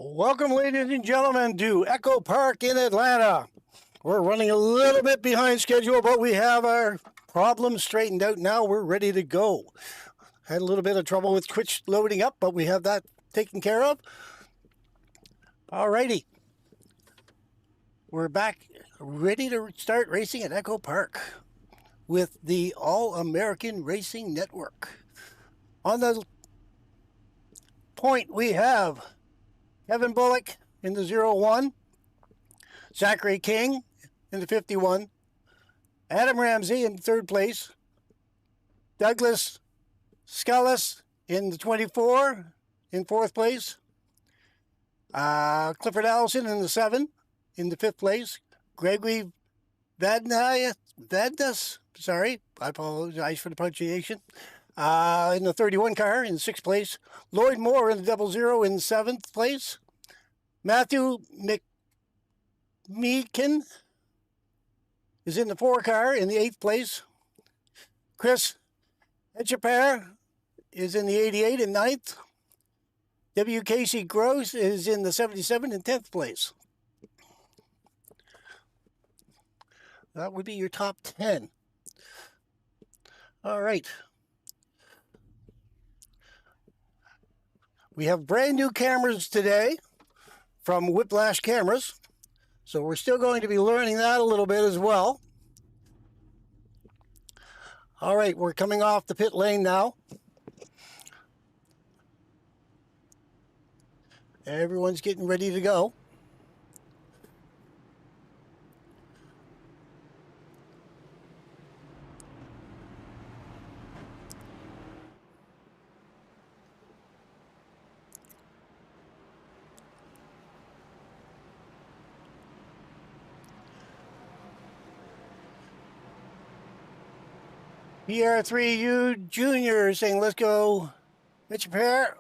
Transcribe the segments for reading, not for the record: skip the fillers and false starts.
Welcome, ladies and gentlemen, to Echo Park in Atlanta. We're running a little bit behind schedule, but we have our problems straightened out now. We're ready to go. Had a little bit of trouble with Twitch loading up, but we have that taken care of. Alrighty. We're back ready to start racing at Echo Park with the All-American Racing Network. On the point, we have Kevin Bullock in the 01, Zachary King in the 51, Adam Ramsey in third place, Douglas Scullis in the 24 in fourth place, Clifford Allison in the 7 in the fifth place, Gregory Vadnais, sorry, I apologize for the pronunciation, in the 31 car in sixth place, Lloyd Moore in the 00 in seventh place, Matthew McMeekin is in the 4 car in the 8th place, Chris Etcheper is in the 88 in 9th, W. Casey Gross is in the 77 in 10th place. That would be your top 10. All right. We have brand new cameras today from Whiplash Cameras. So we're still going to be learning that a little bit as well. All right, we're coming off the pit lane now. Everyone's getting ready to go. PR3U Junior saying, let's go, Mitch Pair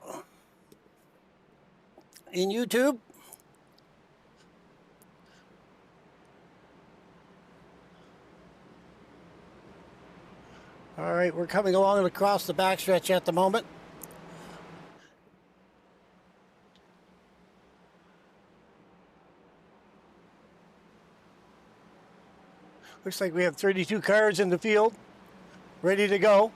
in YouTube. All right, we're coming along across the backstretch at the moment. Looks like we have 32 cars in the field, ready to go.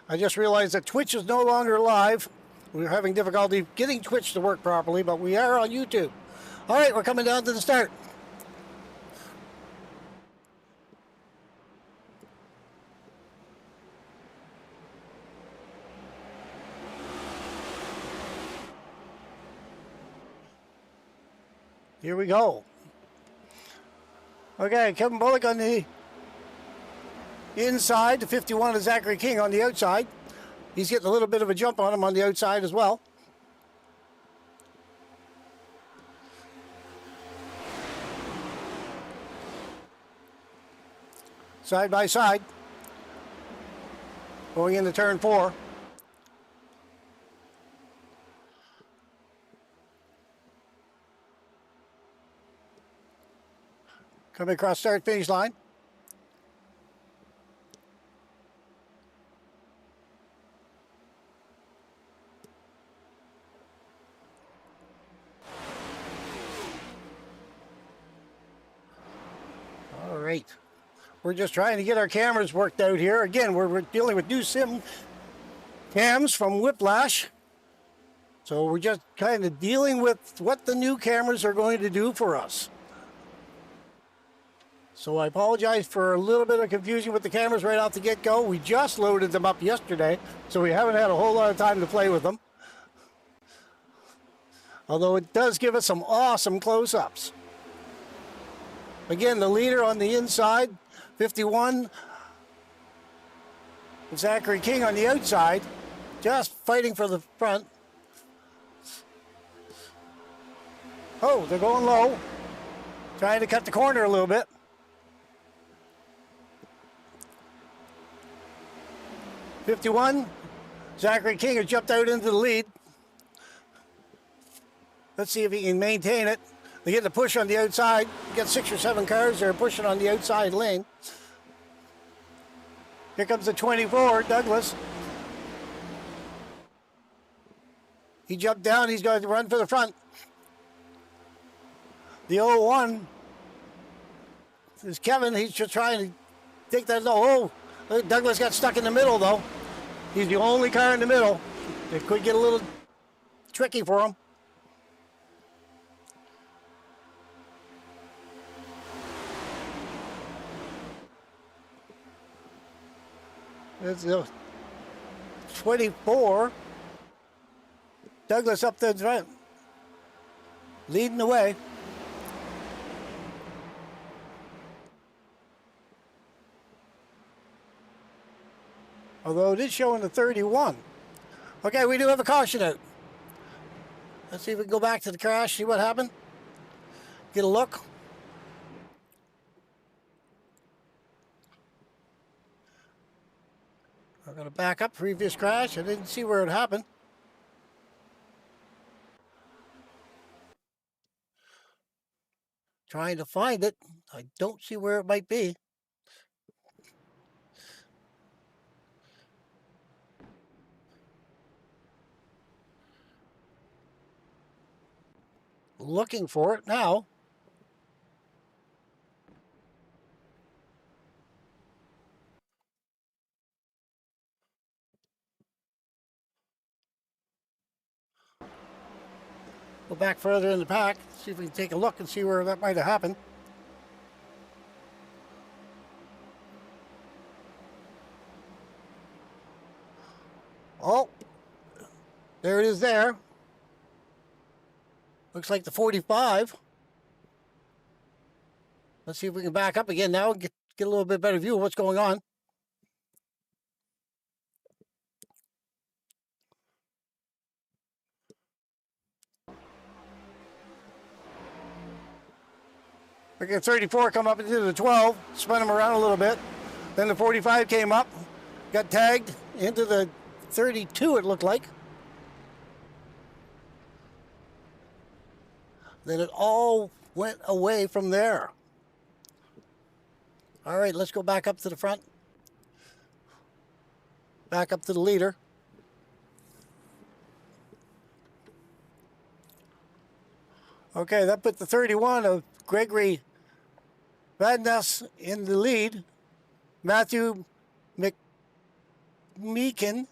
I just realized that Twitch is no longer live. We're having difficulty getting Twitch to work properly, but we are on YouTube. All right, we're coming down to the start. Here we go. Okay, Kevin Bullock on the inside. The 51 is Zachary King on the outside. He's getting a little bit of a jump on him on the outside as well. Side by side. Going into turn 4. Coming across start finish line. All right. We're just trying to get our cameras worked out here. Again, we're dealing with new sim cams from Whiplash. So we're just kind of dealing with what the new cameras are going to do for us. So I apologize for a little bit of confusion with the cameras right off the get-go. We just loaded them up yesterday, so we haven't had a whole lot of time to play with them. Although it does give us some awesome close-ups. Again, the leader on the inside, 51. Zachary King on the outside, just fighting for the front. Oh, they're going low. Trying to cut the corner a little bit. .51, Zachary King has jumped out into the lead. Let's see if he can maintain it. They get the push on the outside. You got 6 or 7 cars there pushing on the outside lane. Here comes the 24, Douglas. He jumped down. He's going to run for the front. The 01 is Kevin. He's just trying to take that. Oh, Douglas got stuck in the middle, though. He's the only car in the middle. It could get a little tricky for him. It's the 24. Douglas up the front, leading the way. Although it is showing the 31. Okay, we do have a caution out. Let's see if we can go back to the crash, see what happened. Get a look. I'm going to back up previous crash. I didn't see where it happened. Trying to find it. I don't see where it might be. Looking for it now. Go back further in the pack, see if we can take a look and see where that might have happened. Oh, there it is there. Looks like the 45. Let's see if we can back up again now and get a little bit better view of what's going on. Okay, 34 come up into the 12, spun him around a little bit. Then the 45 came up, got tagged into the 32, it looked like. Then it all went away from there. All right, let's go back up to the front. Back up to the leader. Okay, that put the 31 of Gregory Van Ness in the lead. Matthew McMeekin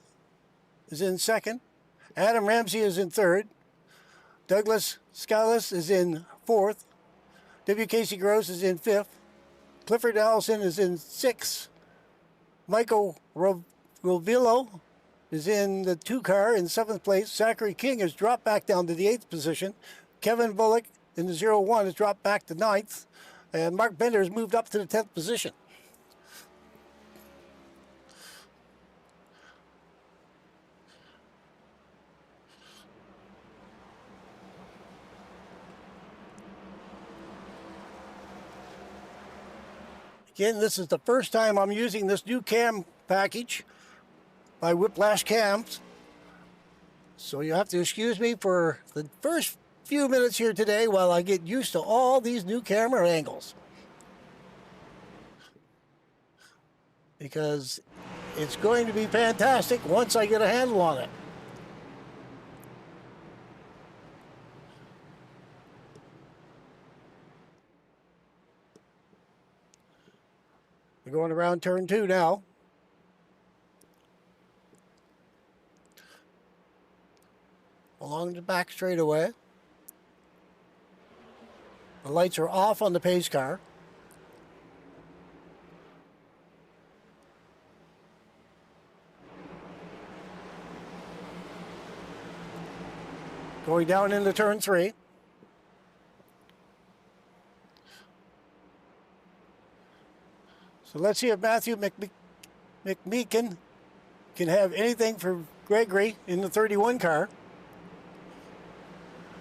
is in second. Adam Ramsey is in third. Douglas Scalise is in fourth. W. Casey Gross is in fifth. Clifford Allison is in sixth. Michael Rovillo is in the 2 car in 7th place. Zachary King has dropped back down to the 8th position. Kevin Bullock in the 01 has dropped back to 9th. And Mark Bender has moved up to the 10th position. Again, this is the first time I'm using this new cam package by Whiplash Cams. So you have to excuse me for the first few minutes here today while I get used to all these new camera angles. Because it's going to be fantastic once I get a handle on it. We're going around turn 2 now. Along the back straightaway. The lights are off on the pace car. Going down into turn 3. So let's see if Matthew McMeekin can have anything for Gregory in the 31 car.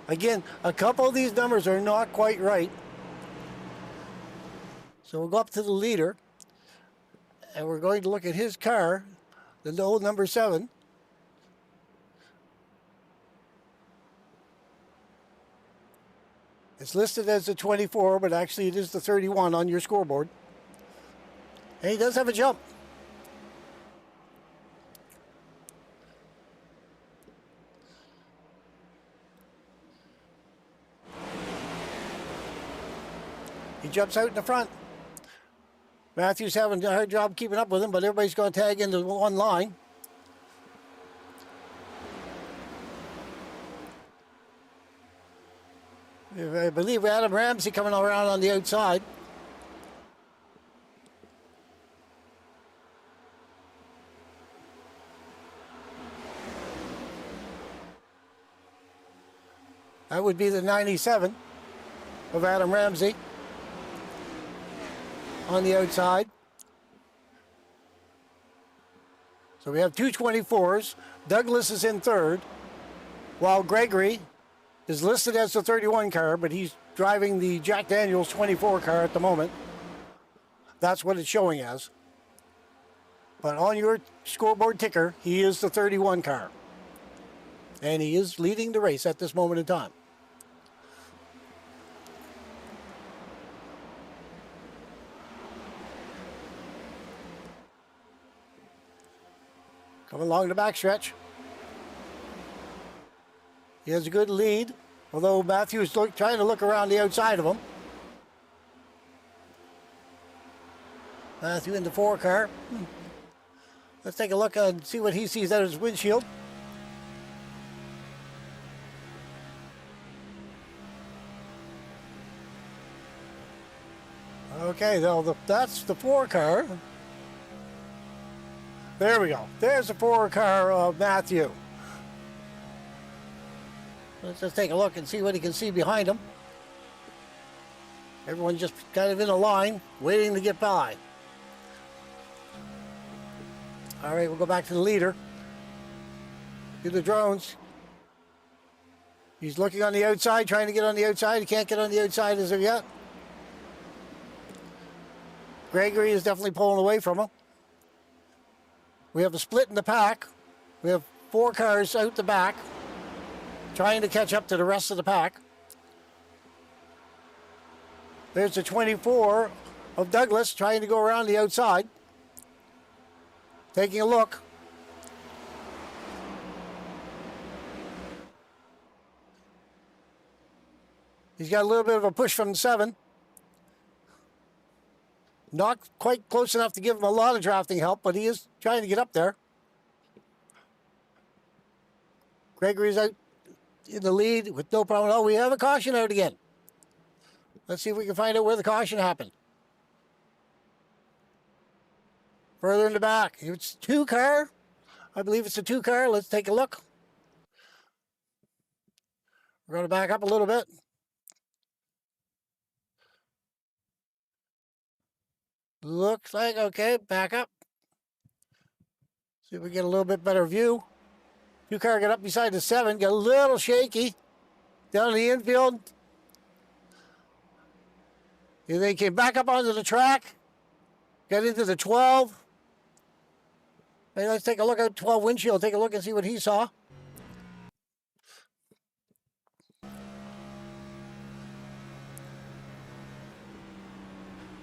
Again, a couple of these numbers are not quite right. So we'll go up to the leader, and we're going to look at his car, the old number 7. It's listed as the 24, but actually it is the 31 on your scoreboard. And he does have a jump. He jumps out in the front. Matthew's having a hard job keeping up with him, but everybody's going to tag into one line. I believe Adam Ramsey coming around on the outside. That would be the 97 of Adam Ramsey on the outside. So we have two 24s. Douglas is in third, while Gregory is listed as the 31 car, but he's driving the Jack Daniels 24 car at the moment. That's what it's showing as. But on your scoreboard ticker, he is the 31 car. And he is leading the race at this moment in time. Coming along the backstretch. He has a good lead, although Matthew's trying to look around the outside of him. Matthew in the 4 car. Let's take a look and see what he sees out of his windshield. Okay, that's the 4 car. There we go. There's the 4 car of Matthew. Let's just take a look and see what he can see behind him. Everyone's just kind of in a line, waiting to get by. All right, we'll go back to the leader. Do the drones. He's looking on the outside, trying to get on the outside. He can't get on the outside as of yet. Gregory is definitely pulling away from him. We have a split in the pack. We have 4 cars out the back, trying to catch up to the rest of the pack. There's the 24 of Douglas trying to go around the outside. Taking a look. He's got a little bit of a push from the 7. Not quite close enough to give him a lot of drafting help, but he is trying to get up there. Gregory's out in the lead with no problem. Oh, we have a caution out again. Let's see if we can find out where the caution happened. Further in the back. It's 2 car. I believe it's a 2 car. Let's take a look. We're going to back up a little bit. Looks like, okay, back up. See if we get a little bit better view. 2 car got up beside the 7, got a little shaky down in the infield. And they came back up onto the track, got into the 12. Hey, let's take a look at 12 windshield, take a look and see what he saw.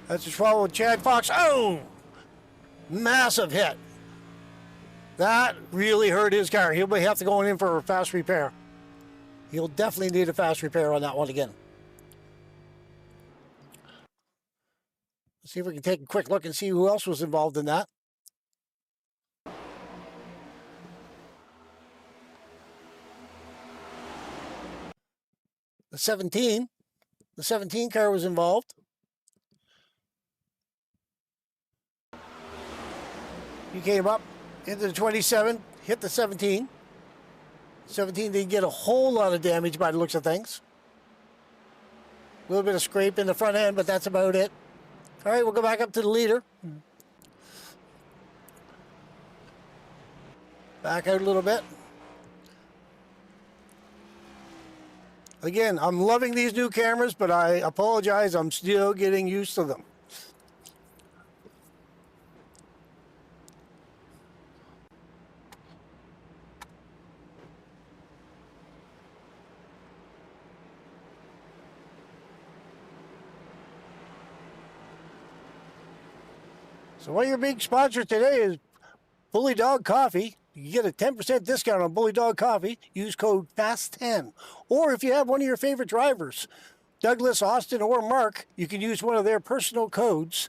That's a 12 with Chad Fox. Oh! Massive hit. That really hurt his car. He'll have to go in for a fast repair. He'll definitely need a fast repair on that one again. Let's see if we can take a quick look and see who else was involved in that. The 17 car was involved. He came up into the 27, hit the 17. 17 didn't get a whole lot of damage by the looks of things. A little bit of scrape in the front end, but that's about it. All right, we'll go back up to the leader. Back out a little bit. Again, I'm loving these new cameras, but I apologize, I'm still getting used to them. So what your big sponsor today is Bully Dog Coffee. You get a 10% discount on Bully Dog Coffee. Use code FAST10. Or if you have one of your favorite drivers, Douglas, Austin, or Mark, you can use one of their personal codes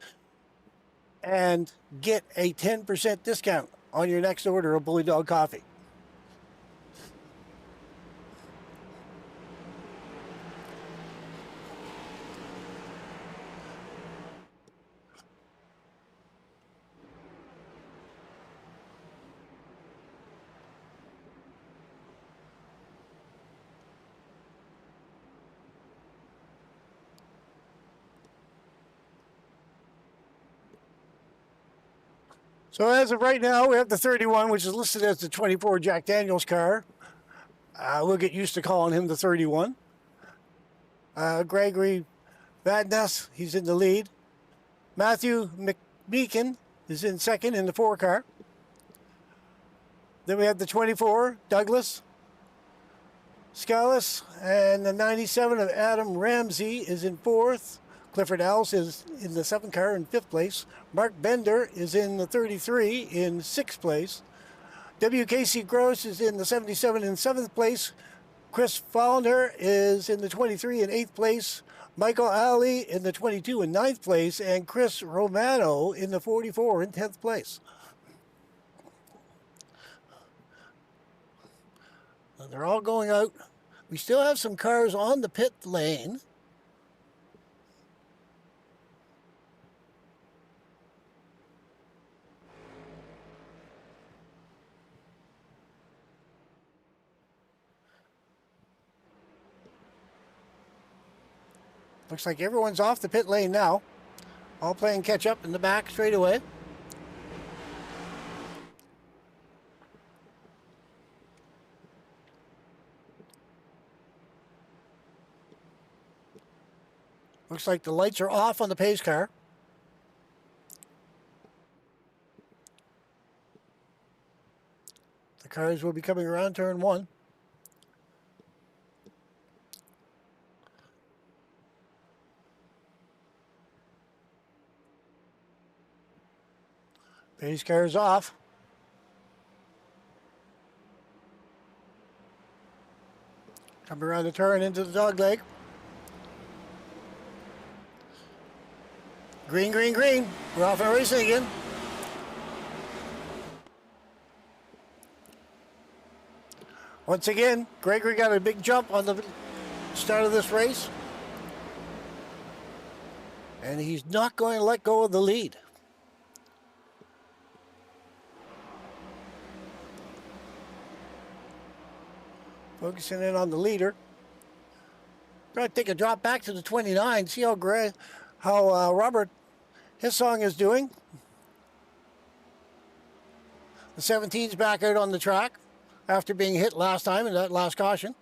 and get a 10% discount on your next order of Bully Dog Coffee. So as of right now, we have the 31, which is listed as the 24 Jack Daniels car. We'll get used to calling him the 31. Gregory Van Ness, he's in the lead. Matthew McMeekin is in second in the 4 car. Then we have the 24, Douglas Scalise, and the 97 of Adam Ramsey is in 4th. Clifford Alves is in the 7th car in 5th place. Mark Bender is in the 33 in 6th place. WKC Gross is in the 77 in 7th place. Chris Fallner is in the 23 in 8th place. Michael Alley in the 22 in 9th place. And Chris Romano in the 44 in 10th place. And they're all going out. We still have some cars on the pit lane. Looks like everyone's off the pit lane now. All playing catch up in the back straight away. Looks like the lights are off on the pace car. The cars will be coming around turn 1. Pace car is off. Coming around the turn into the dog leg. Green, green, green. We're off and racing again. Once again, Gregory got a big jump on the start of this race. And he's not going to let go of the lead. Focusing in on the leader. Going to take a drop back to the 29. See how Robert Hissong is doing. The 17's back out on the track after being hit last time in that last caution.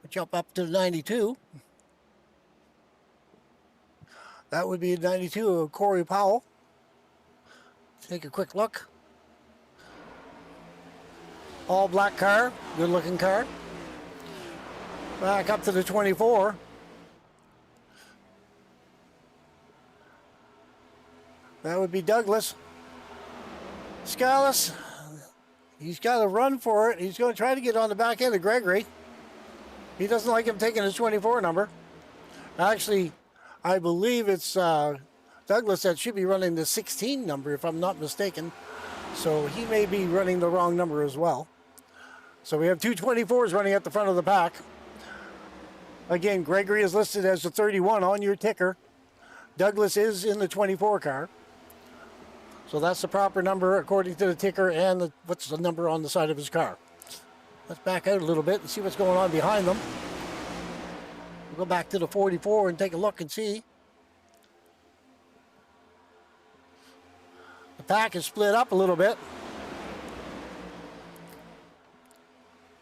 Jump up to the 92. That would be 92 of Corey Powell. Take a quick look. All black car, good looking car. Back up to the 24. That would be Douglas Scalise. He's got to run for it. He's going to try to get on the back end of Gregory. He doesn't like him taking his 24 number. Actually, I believe it's Douglas that should be running the 16 number, if I'm not mistaken. So he may be running the wrong number as well. So we have two 24s running at the front of the pack. Again, Gregory is listed as the 31 on your ticker. Douglas is in the 24 car. So that's the proper number according to the ticker and what's the number on the side of his car. Let's back out a little bit and see what's going on behind them. We'll go back to the 44 and take a look and see. The pack is split up a little bit.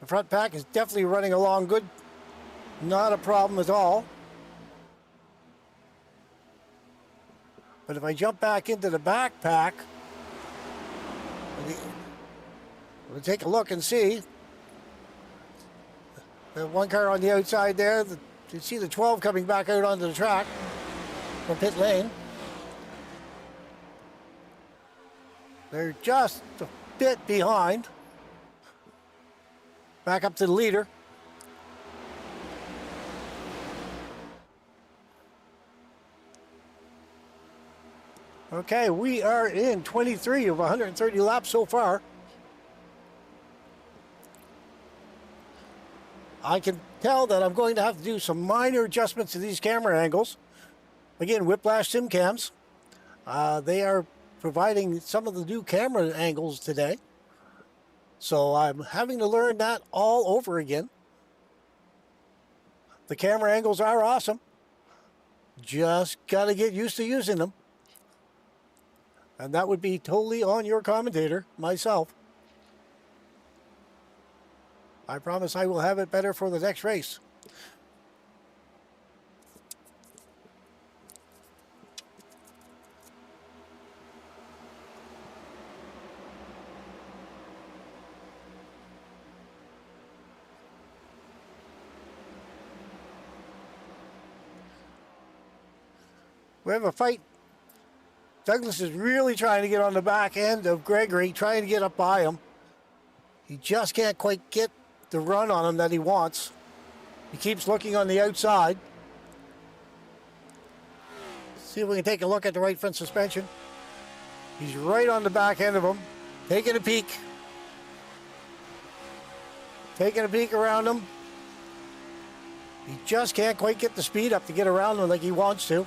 The front pack is definitely running along good. Not a problem at all. But if I jump back into the back pack, we'll take a look and see. The one car on the outside there, you see the 12 coming back out onto the track. from pit lane. They're just a bit behind. Back up to the leader. Okay, we are in 23 of 130 laps so far. I can tell that I'm going to have to do some minor adjustments to these camera angles. Again, Whiplash Sim Cams. They are providing some of the new camera angles today. So I'm having to learn that all over again. The camera angles are awesome. Just got to get used to using them. And that would be totally on your commentator, myself. I promise I will have it better for the next race. We have a fight. Douglas is really trying to get on the back end of Gregory, trying to get up by him. He just can't quite get the run on him that he wants. He keeps looking on the outside. See if we can take a look at the right front suspension. He's right on the back end of him, taking a peek. Taking a peek around him. He just can't quite get the speed up to get around him like he wants to.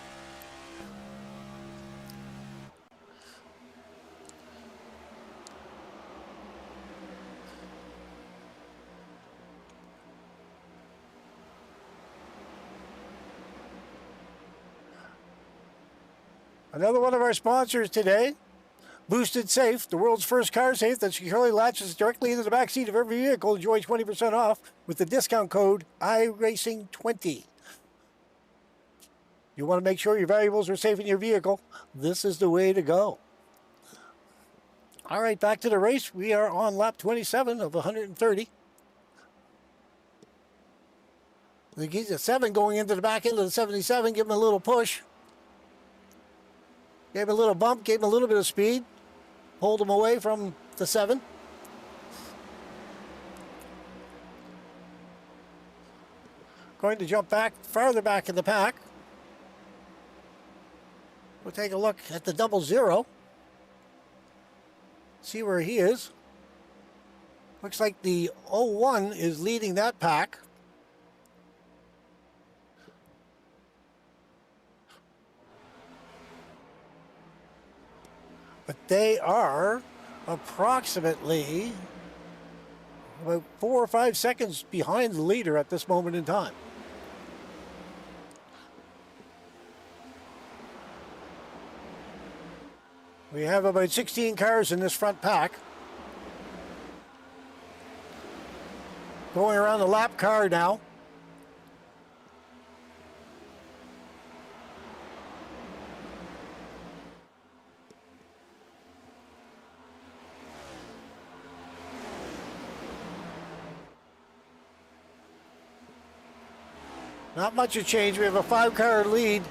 Another one of our sponsors today, Boosted Safe, the world's first car safe that securely latches directly into the back seat of every vehicle. Enjoy 20% off with the discount code iRacing20. You want to make sure your valuables are safe in your vehicle, this is the way to go. All right, back to the race. We are on lap 27 of 130. He's at 7 going into the back end of the 77. Give him a little push. Gave him a little bump, gave him a little bit of speed. Pulled him away from the 7. Going to jump back, farther back in the pack. We'll take a look at the 00. See where he is. Looks like the 01 is leading that pack. But they are approximately about 4 or 5 seconds behind the leader at this moment in time. We have about 16 cars in this front pack. Going around the lap car now. Not much of change. We have a 5-car lead.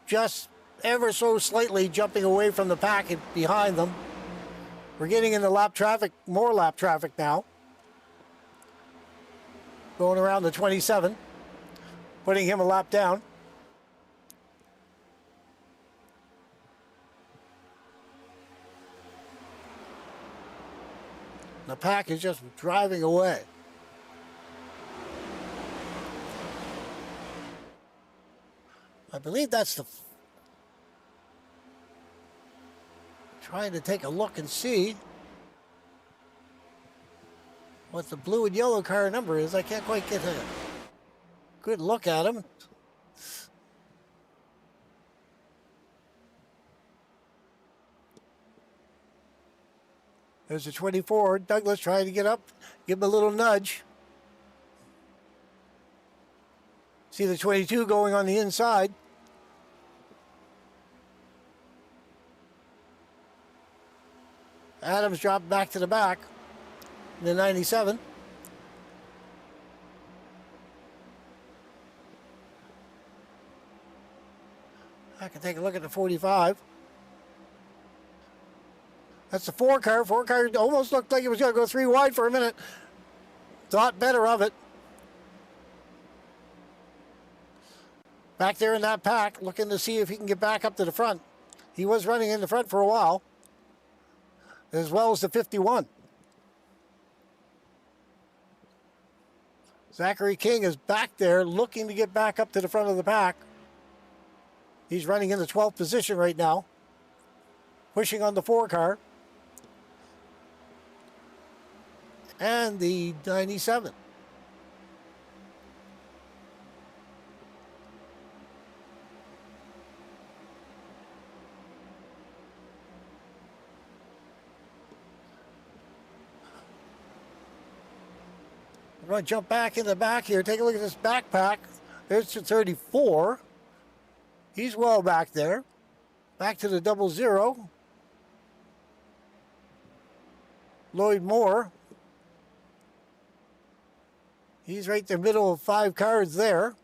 Just ever so slightly jumping away from the pack behind them. We're getting into lap traffic, more lap traffic now. Going around the 27. Putting him a lap down. The pack is just driving away. I believe that's the... Trying to take a look and see what the blue and yellow car number is. I can't quite get a good look at him. There's a 24. Douglas trying to get up. Give him a little nudge. See the 22 going on the inside. Adams dropped back to the back. The 97. and take a look at the 45. That's the 4 car. 4 car almost looked like it was going to go 3 wide for a minute. Thought better of it. Back there in that pack, looking to see if he can get back up to the front. He was running in the front for a while, as well as the 51. Zachary King is back there looking to get back up to the front of the pack. He's running in the 12th position right now, pushing on the 4 car and the 97. I'm going to jump back in the back here. Take a look at this backpack. There's the 34. He's well back there. Back to the 00. Lloyd Moore. He's right in the middle of 5 cars there.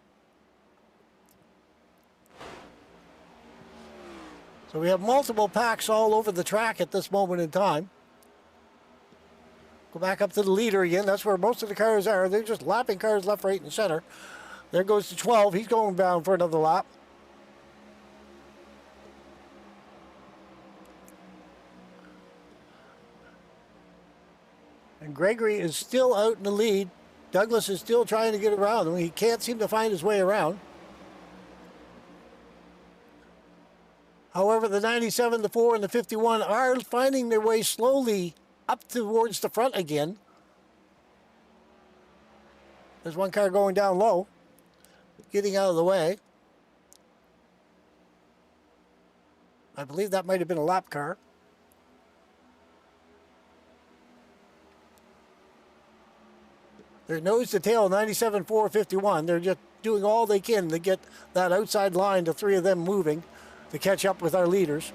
So we have multiple packs all over the track at this moment in time. Go back up to the leader again. That's where most of the cars are. They're just lapping cars left, right, and center. There goes the 12. He's going down for another lap. And Gregory is still out in the lead. Douglas is still trying to get around him. He can't seem to find his way around. However, the 97, the 4, and the 51 are finding their way slowly up towards the front again. There's one car going down low, getting out of the way. I believe that might have been a lap car. They're nose to tail, 97, 4, 51. They're just doing all they can to get that outside line, the 3 of them moving to catch up with our leaders.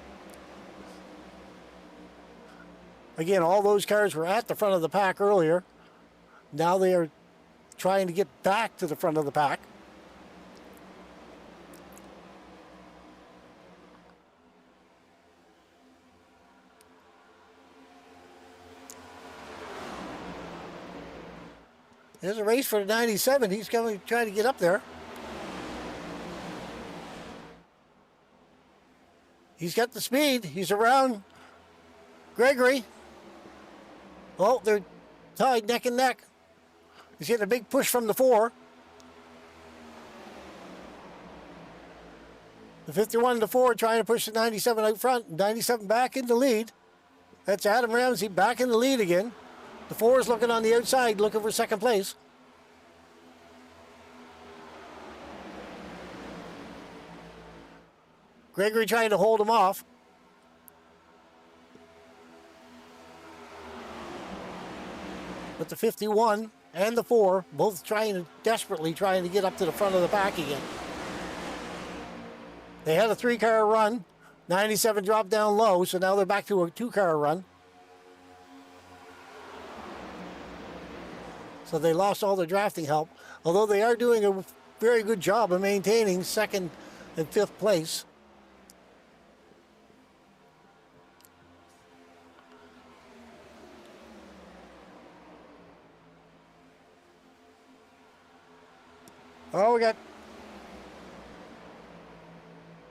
Again, all those cars were at the front of the pack earlier. Now they are trying to get back to the front of the pack. There's a race for the 97. He's going to try to get up there. He's got the speed. He's around Gregory. Oh, they're tied neck and neck. He's getting a big push from the 4. The 51 and the 4 trying to push the 97 out front. 97 back in the lead. That's Adam Ramsey back in the lead again. The 4 is looking on the outside, looking for second place. Gregory trying to hold him off. But the 51 and the 4 both desperately trying to get up to the front of the pack again. They had a 3-car run. 97 dropped down low, so now they're back to a 2-car run. So they lost all their drafting help, although they are doing a very good job of maintaining 2nd and 5th place. Oh, we got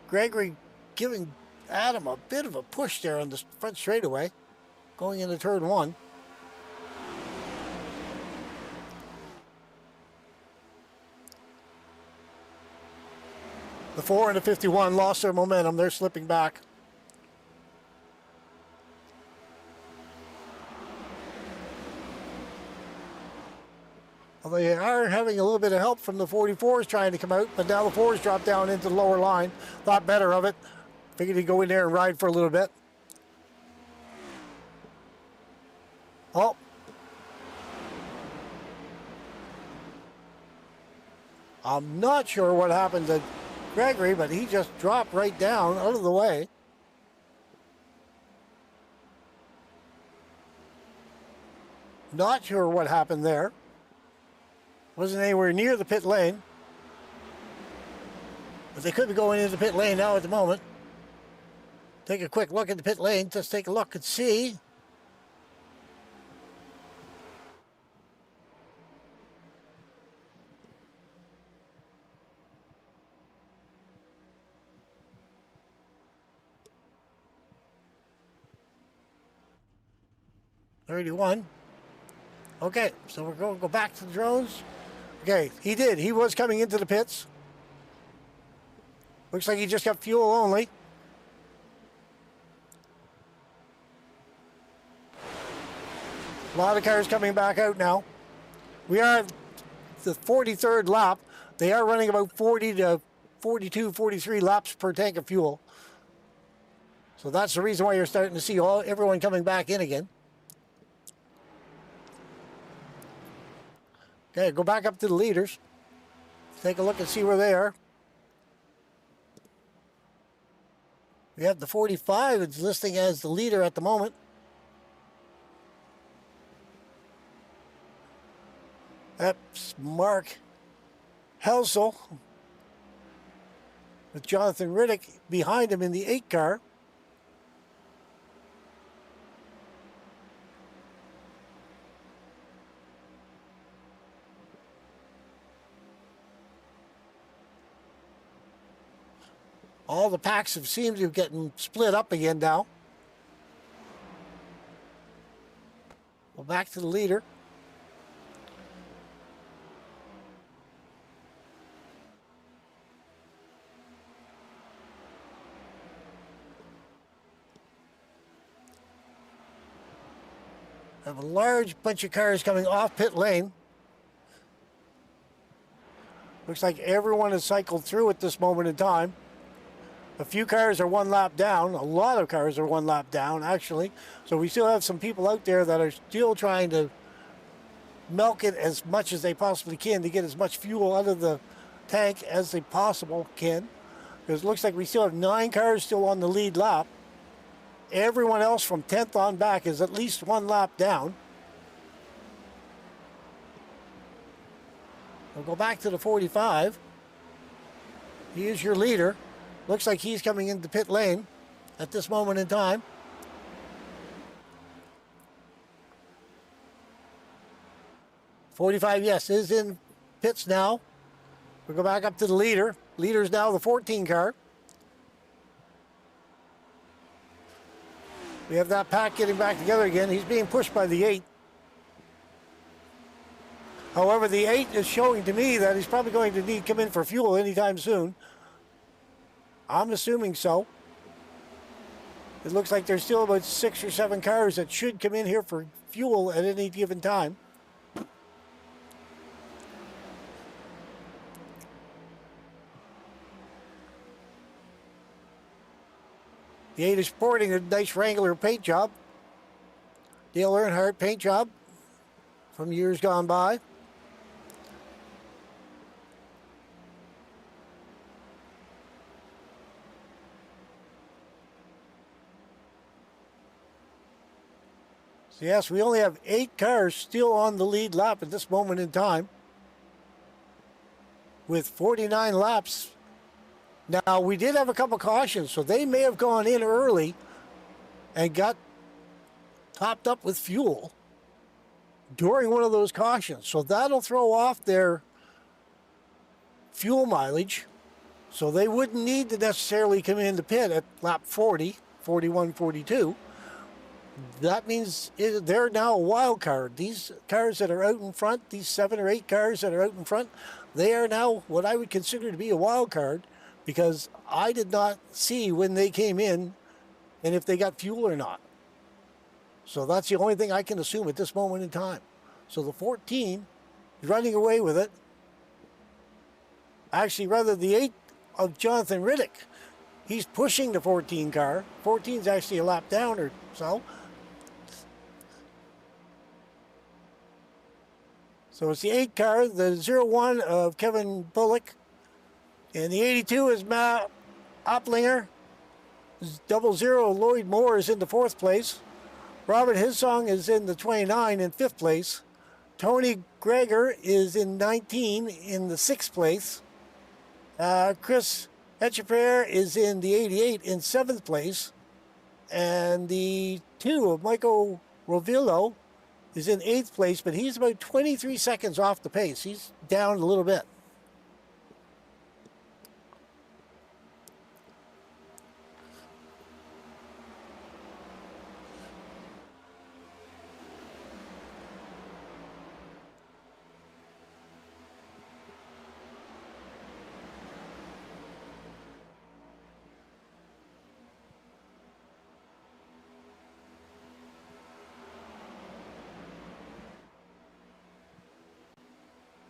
Gregory giving Adam a bit of a push there on the front straightaway, going into turn 1. The 4 and the 51 lost their momentum. They're slipping back. Well, they are having a little bit of help from the 44s trying to come out, but now the 4s drop down into the lower line. Thought better of it. Figured he'd go in there and ride for a little bit. Oh. I'm not sure what happened to Gregory, but he just dropped right down out of the way. Not sure what happened there. Wasn't anywhere near the pit lane. But they could be going into the pit lane now at the moment. Take a quick look at the pit lane. Just take a look and see. $31. Okay, so we're going to go back to the drones. Okay, he did. He was coming into the pits. Looks like he just got fuel only. A lot of cars coming back out now. We are at the 43rd lap. They are running about 40 to 42, 43 laps per tank of fuel. So that's the reason why you're starting to see everyone coming back in again. Okay, go back up to the leaders. Take a look and see where they are. We have the 45. It's listing as the leader at the moment. That's Mark Helsel with Jonathan Riddick behind him in the 8 car. All the packs have seemed to be getting split up again now. Well, back to the leader. I have a large bunch of cars coming off pit lane. Looks like everyone has cycled through at this moment in time. A few cars are 1 lap down. A lot of cars are 1 lap down, actually. So we still have some people out there that are still trying to milk it as much as they possibly can to get as much fuel out of the tank as they possibly can. Because it looks like we still have 9 cars still on the lead lap. Everyone else from 10th on back is at least 1 lap down. We'll go back to the 45. He is your leader. Looks like he's coming into pit lane at this moment in time. $45, yes, is in pits now. We'll go back up to the leader. Leader's now the 14 car. We have that pack getting back together again. He's being pushed by the 8. However, the 8 is showing to me that he's probably going to need to come in for fuel anytime soon. I'm assuming so. It looks like there's still about 6 or 7 cars that should come in here for fuel at any given time. The 8 is sporting a nice Wrangler paint job. Dale Earnhardt paint job from years gone by. So yes, we only have 8 cars still on the lead lap at this moment in time, with 49 laps. Now, we did have a couple cautions, so they may have gone in early and got topped up with fuel during one of those cautions. So that'll throw off their fuel mileage. So they wouldn't need to necessarily come in the pit at lap 40, 41, 42. That means they're now a wild card. These cars that are out in front, these 7 or 8 cars that are out in front, they are now what I would consider to be a wild card, because I did not see when they came in and if they got fuel or not. So that's the only thing I can assume at this moment in time. So the 14 is running away with it. Actually, rather the 8 of Jonathan Riddick. He's pushing the 14 car. 14 is actually a lap down or so. So it's the 8 car, the 01 of Kevin Bullock. And the 82 is Matt Opplinger. 00 Lloyd Moore is in the 4th place. Robert Hissong is in the 29 in 5th place. Tony Greger is in 19 in the 6th place. Chris Etcheper is in the 88 in 7th place. And the 2 of Michael Rovillo is in 8th place, but he's about 23 seconds off the pace. He's down a little bit.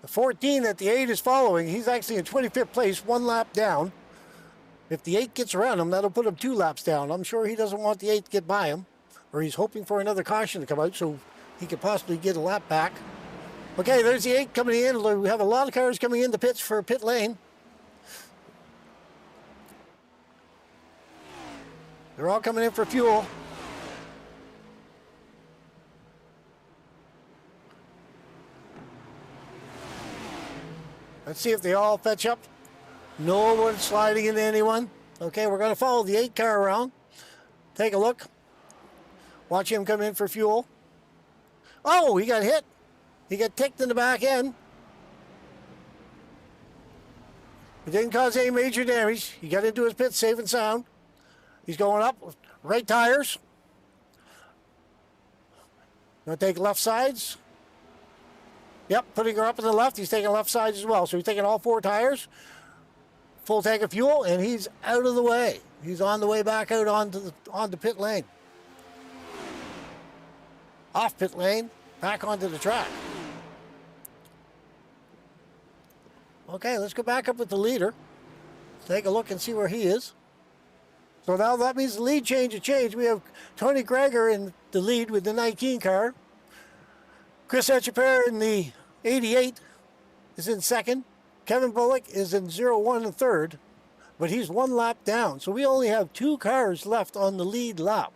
The 14 that the 8 is following, he's actually in 25th place, 1 lap down. If the 8 gets around him, that'll put him 2 laps down. I'm sure he doesn't want the 8 to get by him, or he's hoping for another caution to come out so he could possibly get a lap back. Okay, there's the 8 coming in. We have a lot of cars coming in the pits for pit lane. They're all coming in for fuel. Let's see if they all fetch up. No one sliding into anyone. Okay, we're going to follow the 8 car around. Take a look. Watch him come in for fuel. Oh, he got hit. He got ticked in the back end. It didn't cause any major damage. He got into his pit safe and sound. He's going up. Right tires. Going to take left sides. Yep, putting her up in the left. He's taking left sides as well. So he's taking all 4 tires. Full tank of fuel, and he's out of the way. He's on the way back out onto pit lane. Off pit lane, back onto the track. Okay, let's go back up with the leader. Take a look and see where he is. So now that means the lead change has changed. We have Tony Greger in the lead with the 19 car. Chris Etcheper in the 88 is in second. Kevin Bullock is in 01 and third, but he's 1 lap down. So we only have 2 cars left on the lead lap.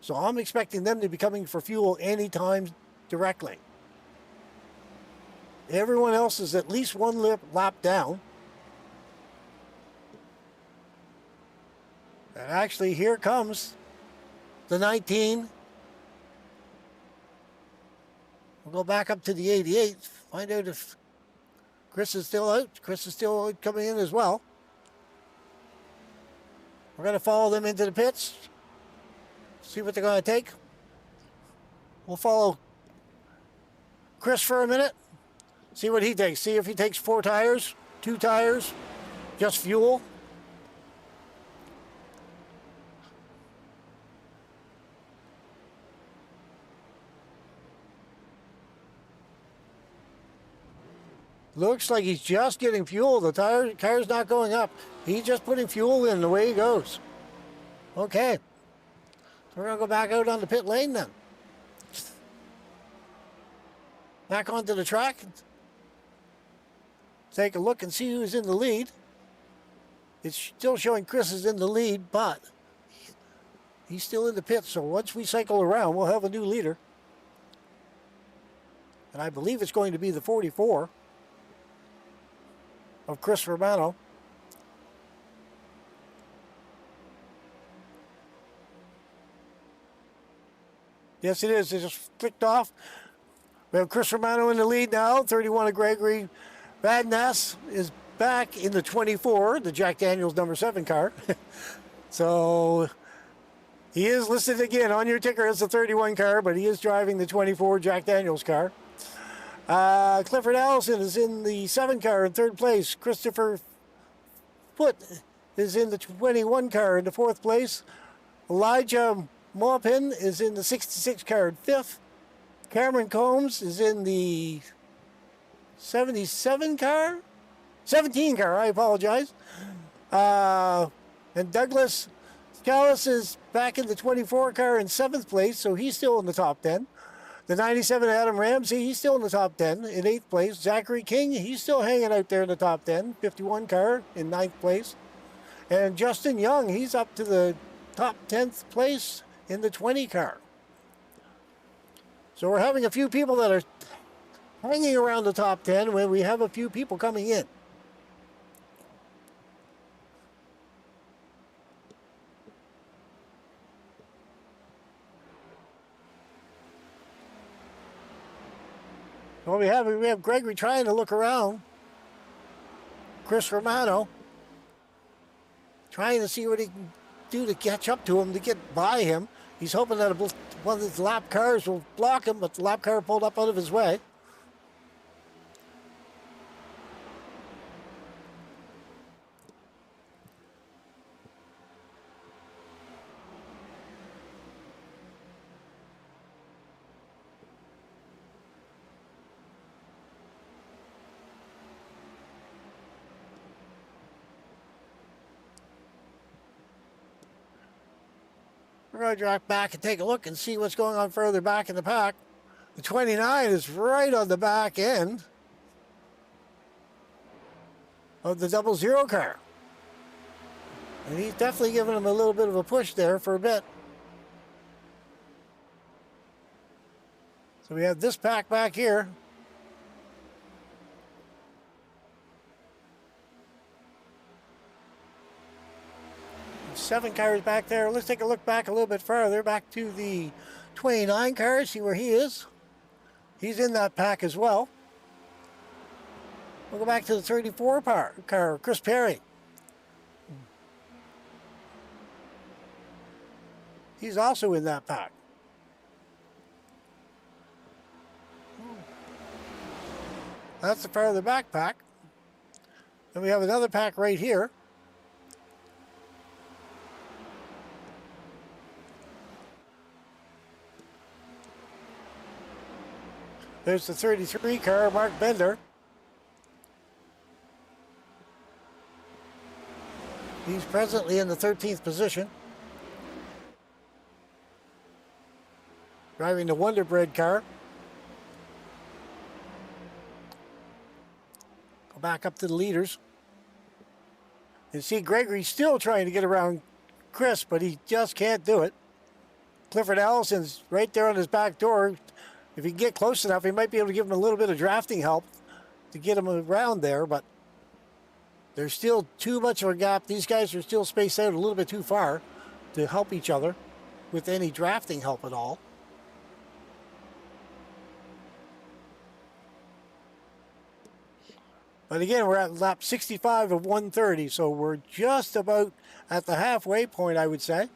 So I'm expecting them to be coming for fuel anytime directly. Everyone else is at least 1 lap down. And actually, here comes the 19. We'll go back up to the 88, find out if Chris is still out. Chris is still coming in as well. We're going to follow them into the pits. See what they're going to take. We'll follow Chris for a minute. See what he takes. See if he takes 4 tires, 2 tires, just fuel. Looks like he's just getting fuel. The car's not going up. He's just putting fuel in the way he goes. Okay. So we're going to go back out on the pit lane then. Back onto the track. Take a look and see who's in the lead. It's still showing Chris is in the lead, but he's still in the pit. So once we cycle around, we'll have a new leader. And I believe it's going to be the 44. Of Chris Romano. Yes, it is. It just flicked off. We have Chris Romano in the lead now. 31 of Gregory Vadnais is back in the 24, the Jack Daniels number 7 car. So he is listed again on your ticker as the 31 car, but he is driving the 24 Jack Daniels car. Clifford Allison is in the 7 car in 3rd place. Christopher Foote is in the 21 car in the 4th place. Elijah Maupin is in the 66 car in 5th. Cameron Combs is in the 77 car? 17 car, I apologize. And Douglas Scalise is back in the 24 car in 7th place, so he's still in the top 10. The 97 Adam Ramsey, he's still in the top 10 in 8th place. Zachary King, he's still hanging out there in the top 10. 51 car in 9th place. And Justin Young, he's up to the top 10th place in the 20 car. So we're having a few people that are hanging around the top 10 when we have a few people coming in. Well, we have Gregory trying to look around. Chris Romano trying to see what he can do to catch up to him, to get by him. He's hoping that one of his lap cars will block him, but the lap car pulled up out of his way. We're going to drop back and take a look and see what's going on further back in the pack. The 29 is right on the back end of the 00 car. And he's definitely giving him a little bit of a push there for a bit. So we have this pack back here. Seven cars back there. Let's take a look back a little bit further, back to the 29 car, see where he is. He's in that pack as well. We'll go back to the 34 car, Chris Perry. He's also in that pack. That's the farther back pack. And we have another pack right here. There's the 33 car, Mark Bender. He's presently in the 13th position. Driving the Wonder Bread car. Go back up to the leaders. You see Gregory still trying to get around Chris, but he just can't do it. Clifford Allison's right there on his back door. If he can get close enough, he might be able to give him a little bit of drafting help to get him around there, but there's still too much of a gap. These guys are still spaced out a little bit too far to help each other with any drafting help at all. But again, we're at lap 65 of 130, so we're just about at the halfway point, I would say.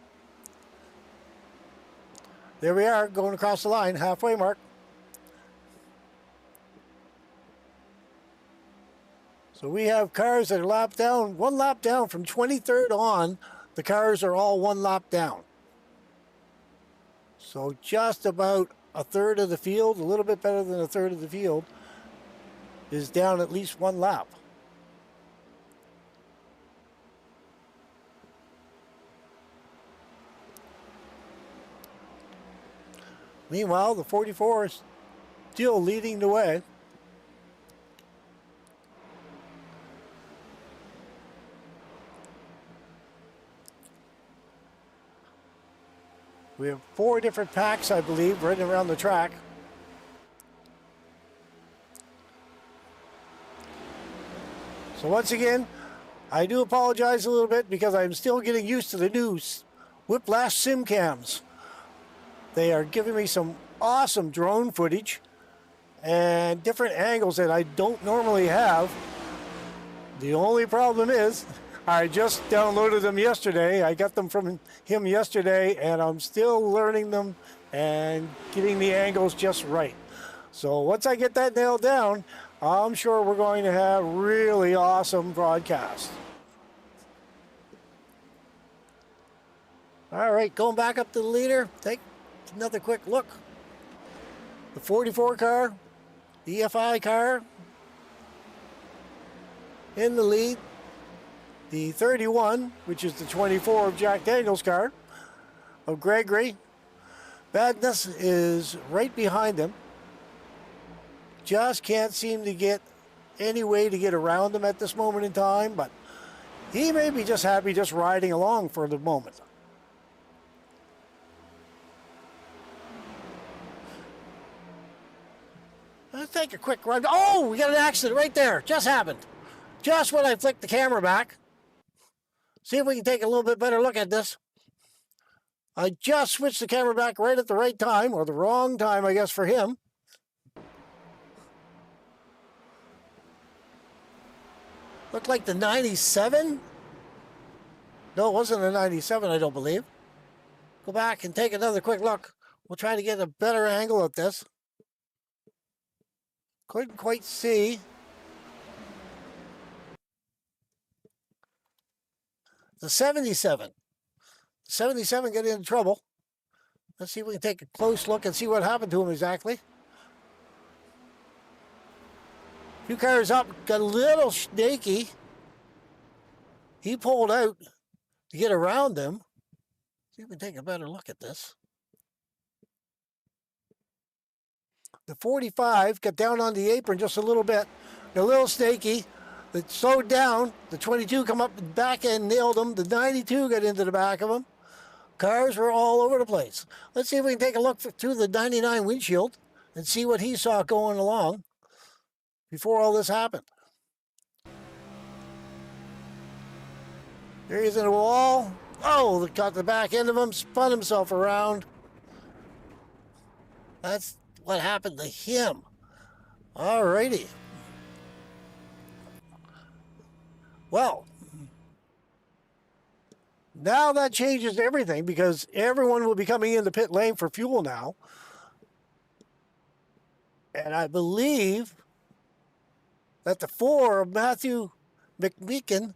There we are, going across the line, halfway mark. So we have cars that are one lap down from 23rd on. The cars are all one lap down. So just about a third of the field, a little bit better than a third of the field, is down at least one lap. Meanwhile, the 44 is still leading the way. We have 4 different packs, I believe, right around the track. So once again, I do apologize a little bit because I'm still getting used to the new Whiplash sim cams. They are giving me some awesome drone footage and different angles that I don't normally have. The only problem is I just downloaded them yesterday. I got them from him yesterday, and I'm still learning them and getting the angles just right. So once I get that nailed down, I'm sure we're going to have really awesome broadcasts. All right, going back up to the leader, take another quick look. The 44 car, the EFI car in the lead. The 31, which is the 24 of Jack Daniels' car, of Gregory. Badness is right behind him. Just can't seem to get any way to get around him at this moment in time, but he may be just happy just riding along for the moment. Let's take a quick run. Oh, we got an accident right there. Just happened. Just when I flicked the camera back. See if we can take a little bit better look at this. I just switched the camera back right at the right time, or the wrong time, I guess, for him. Looked like the 97. No, it wasn't a 97, I don't believe. Go back and take another quick look. We'll try to get a better angle at this. Couldn't quite see. The 77. 77 got into trouble. Let's see if we can take a close look and see what happened to him exactly. A few cars up, got a little snaky. He pulled out to get around them. See if we can take a better look at this. The 45 got down on the apron just a little bit. Got a little snaky. It slowed down. The 22 come up the back and nailed him. The 92 got into the back of him. Cars were all over the place. Let's see if we can take a look through the 99 windshield and see what he saw going along before all this happened. There he is in the wall. Oh, got the back end of him, spun himself around. That's what happened to him. Alrighty. Well, now that changes everything because everyone will be coming in the pit lane for fuel now. And I believe that the 4 of Matthew McMeekin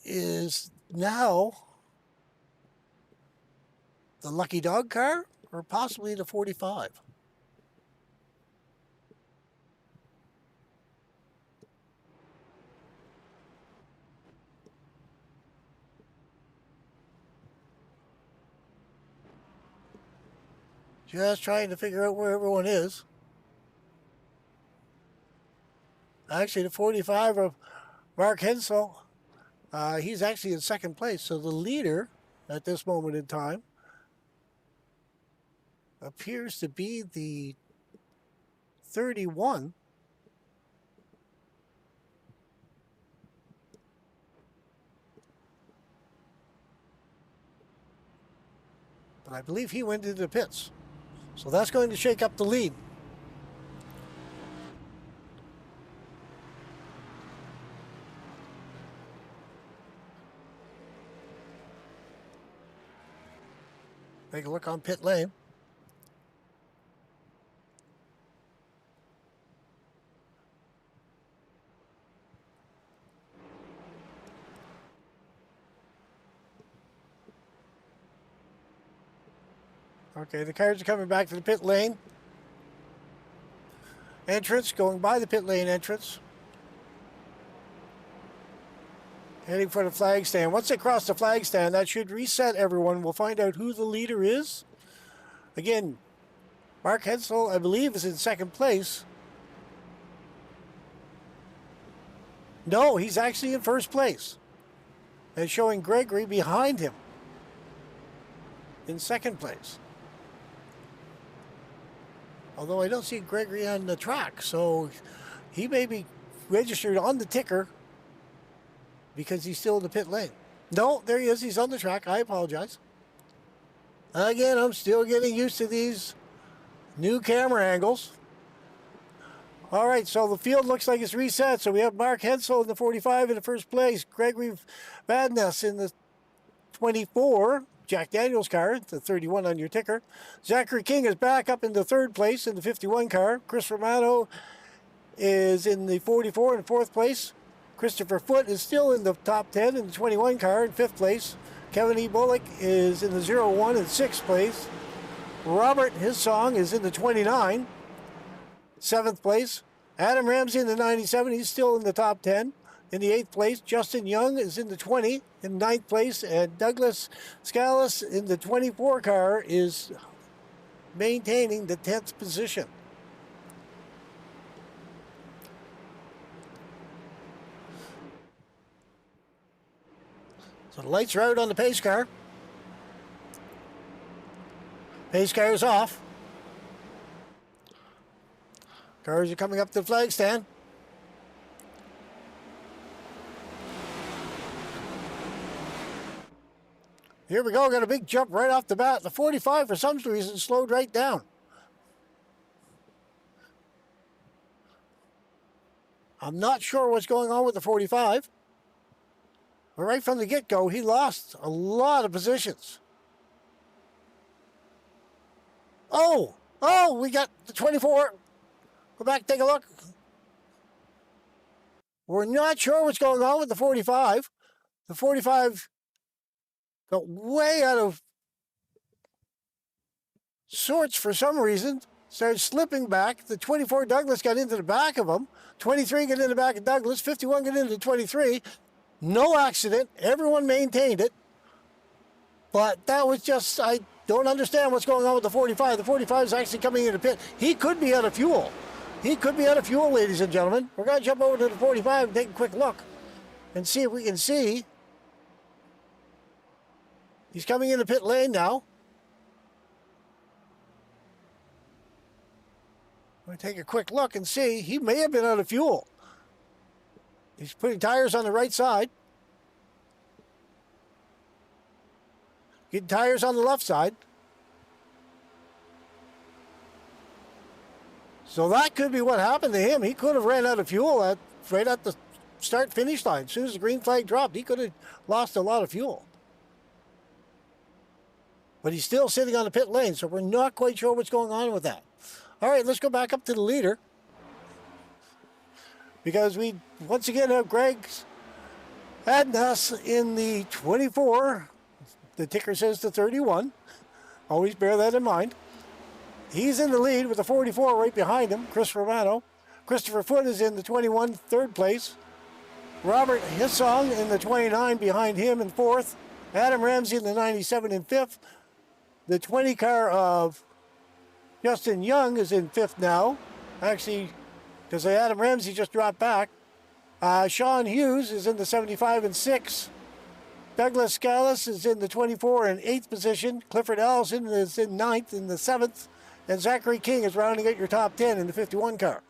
is now the Lucky Dog car or possibly the 45. Just trying to figure out where everyone is. Actually, the 45 of Mark Hensel, he's actually in second place. So the leader at this moment in time appears to be the 31. But I believe he went into the pits. So that's going to shake up the lead. Take a look on pit lane. Okay, the cars are coming back to the pit lane. Entrance, going by the pit lane entrance. Heading for the flag stand. Once they cross the flag stand, that should reset everyone. We'll find out who the leader is. Again, Mark Hensel, I believe, is in second place. No, he's actually in first place. And showing Gregory behind him in second place. Although I don't see Gregory on the track, so he may be registered on the ticker because he's still in the pit lane. No, there he is. He's on the track. I apologize. Again, I'm still getting used to these new camera angles. All right, so the field looks like it's reset. So we have Mark Hensel in the 45 in the first place. Gregory Vadnais in the 24. Jack Daniels car, the 31 on your ticker. Zachary King is back up in the third place in the 51 car. Chris Romano is in the 44 in fourth place. Christopher Foote is still in the top 10 in the 21 car in fifth place. Kevin E. Bullock is in the 01 in sixth place. Robert, his song, is in the 29, seventh place. Adam Ramsey in the 97, he's still in the top 10. In the 8th place, Justin Young is in the 20 in 9th place, and Douglas Scalise in the 24 car is maintaining the 10th position. So the lights are out on the pace car. Pace car is off. Cars are coming up to the flag stand. Here we go, got a big jump right off the bat. The 45, for some reason, slowed right down. I'm not sure what's going on with the 45. But right from the get-go, he lost a lot of positions. Oh, we got the 24. Go back, take a look. We're not sure what's going on with the 45. The 45 got way out of sorts for some reason. Started slipping back. The 24 Douglas got into the back of him. 23 got in the back of Douglas. 51 got into 23. No accident. Everyone maintained it. But that was just, I don't understand what's going on with the 45. The 45 is actually coming into pit. He could be out of fuel. He could be out of fuel, ladies and gentlemen. We're going to jump over to the 45 and take a quick look and see if we can see. He's coming into pit lane now. We're going to take a quick look and see. He may have been out of fuel. He's putting tires on the right side. Getting tires on the left side. So that could be what happened to him. He could have ran out of fuel right at the start-finish line. As soon as the green flag dropped, he could have lost a lot of fuel. But he's still sitting on the pit lane, so we're not quite sure what's going on with that. All right, let's go back up to the leader. Because we, once again, have Greg Adnas in the 24. The ticker says the 31. Always bear that in mind. He's in the lead with the 44 right behind him, Chris Romano. Christopher Foote is in the 21, third place. Robert Hissong in the 29 behind him in fourth. Adam Ramsey in the 97 in fifth. The 20 car of Justin Young is in fifth now. Actually, because Adam Ramsey just dropped back. Sean Hughes is in the 75 and sixth. Douglas Scalise is in the 24 and 8th position. Clifford Allison is in 9th in the 7th. And Zachary King is rounding out your top 10 in the 51 car.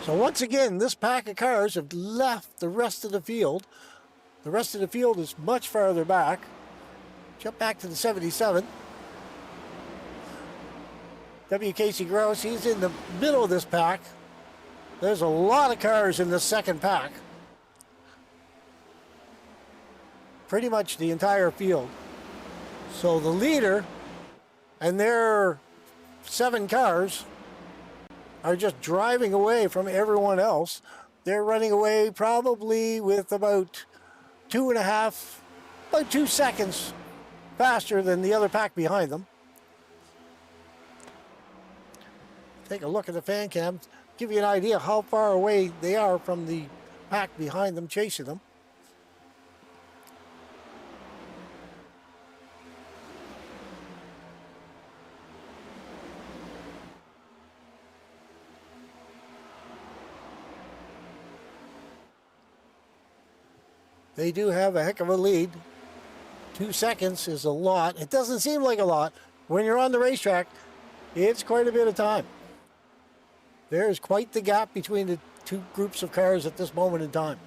So once again, this pack of cars have left the rest of the field. The rest of the field is much farther back. Jump back to the 77. W. Casey Gross, he's in the middle of this pack. There's a lot of cars in this second pack. Pretty much the entire field. So the leader and their 7 cars are just driving away from everyone else. They're running away probably with about 2 seconds faster than the other pack behind them. Take a look at the fan cam, give you an idea how far away they are from the pack behind them chasing them. They do have a heck of a lead. 2 seconds is a lot. It doesn't seem like a lot. When you're on the racetrack, it's quite a bit of time. There's quite the gap between the two groups of cars at this moment in time.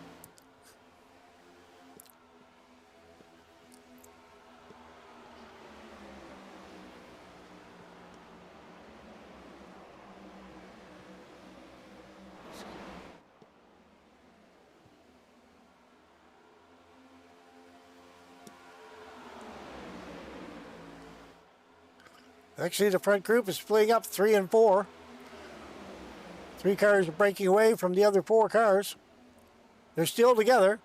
Actually, the front group is splitting up 3 and 4. 3 cars are breaking away from the other 4 cars. They're still together.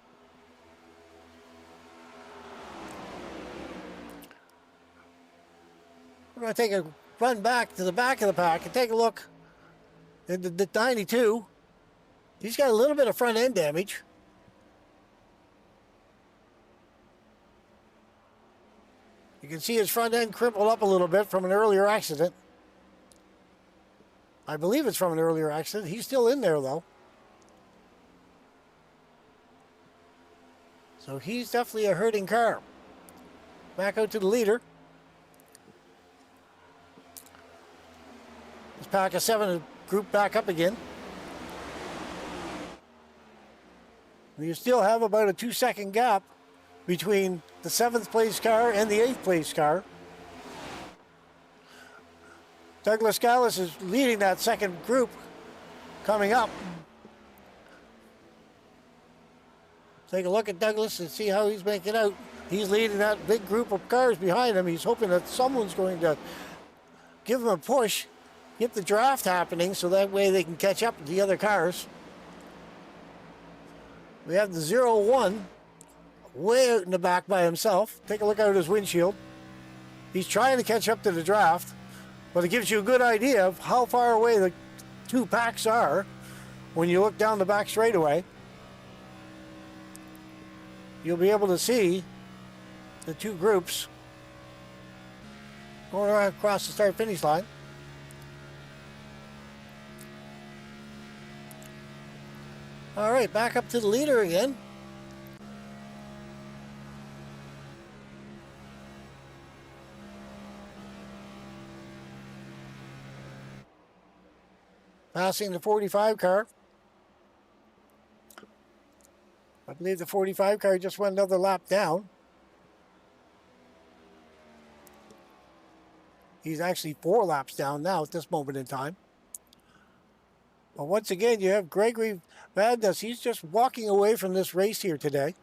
We're going to take a run back to the back of the pack and take a look at the 92. He's got a little bit of front end damage. You can see his front end crippled up a little bit from an earlier accident. I believe it's from an earlier accident. He's still in there, though. So he's definitely a hurting car. Back out to the leader. This pack of 7 grouped back up again. You still have about a 2-second gap between the 7th place car and the 8th place car. Douglas Gallus is leading that second group coming up. Take a look at Douglas and see how he's making out. He's leading that big group of cars behind him. He's hoping that someone's going to give him a push, get the draft happening, so that way they can catch up with the other cars. We have the 0-1 way out in the back by himself. Take a look out at his windshield. He's trying to catch up to the draft, but it gives you a good idea of how far away the two packs are when you look down the back straightaway. You'll be able to see the two groups going right across the start-finish line. All right, back up to the leader again. Passing the 45 car. I believe the 45 car just went another lap down. He's actually 4 laps down now at this moment in time. But once again, you have Gregory Madness. He's just walking away from this race here today.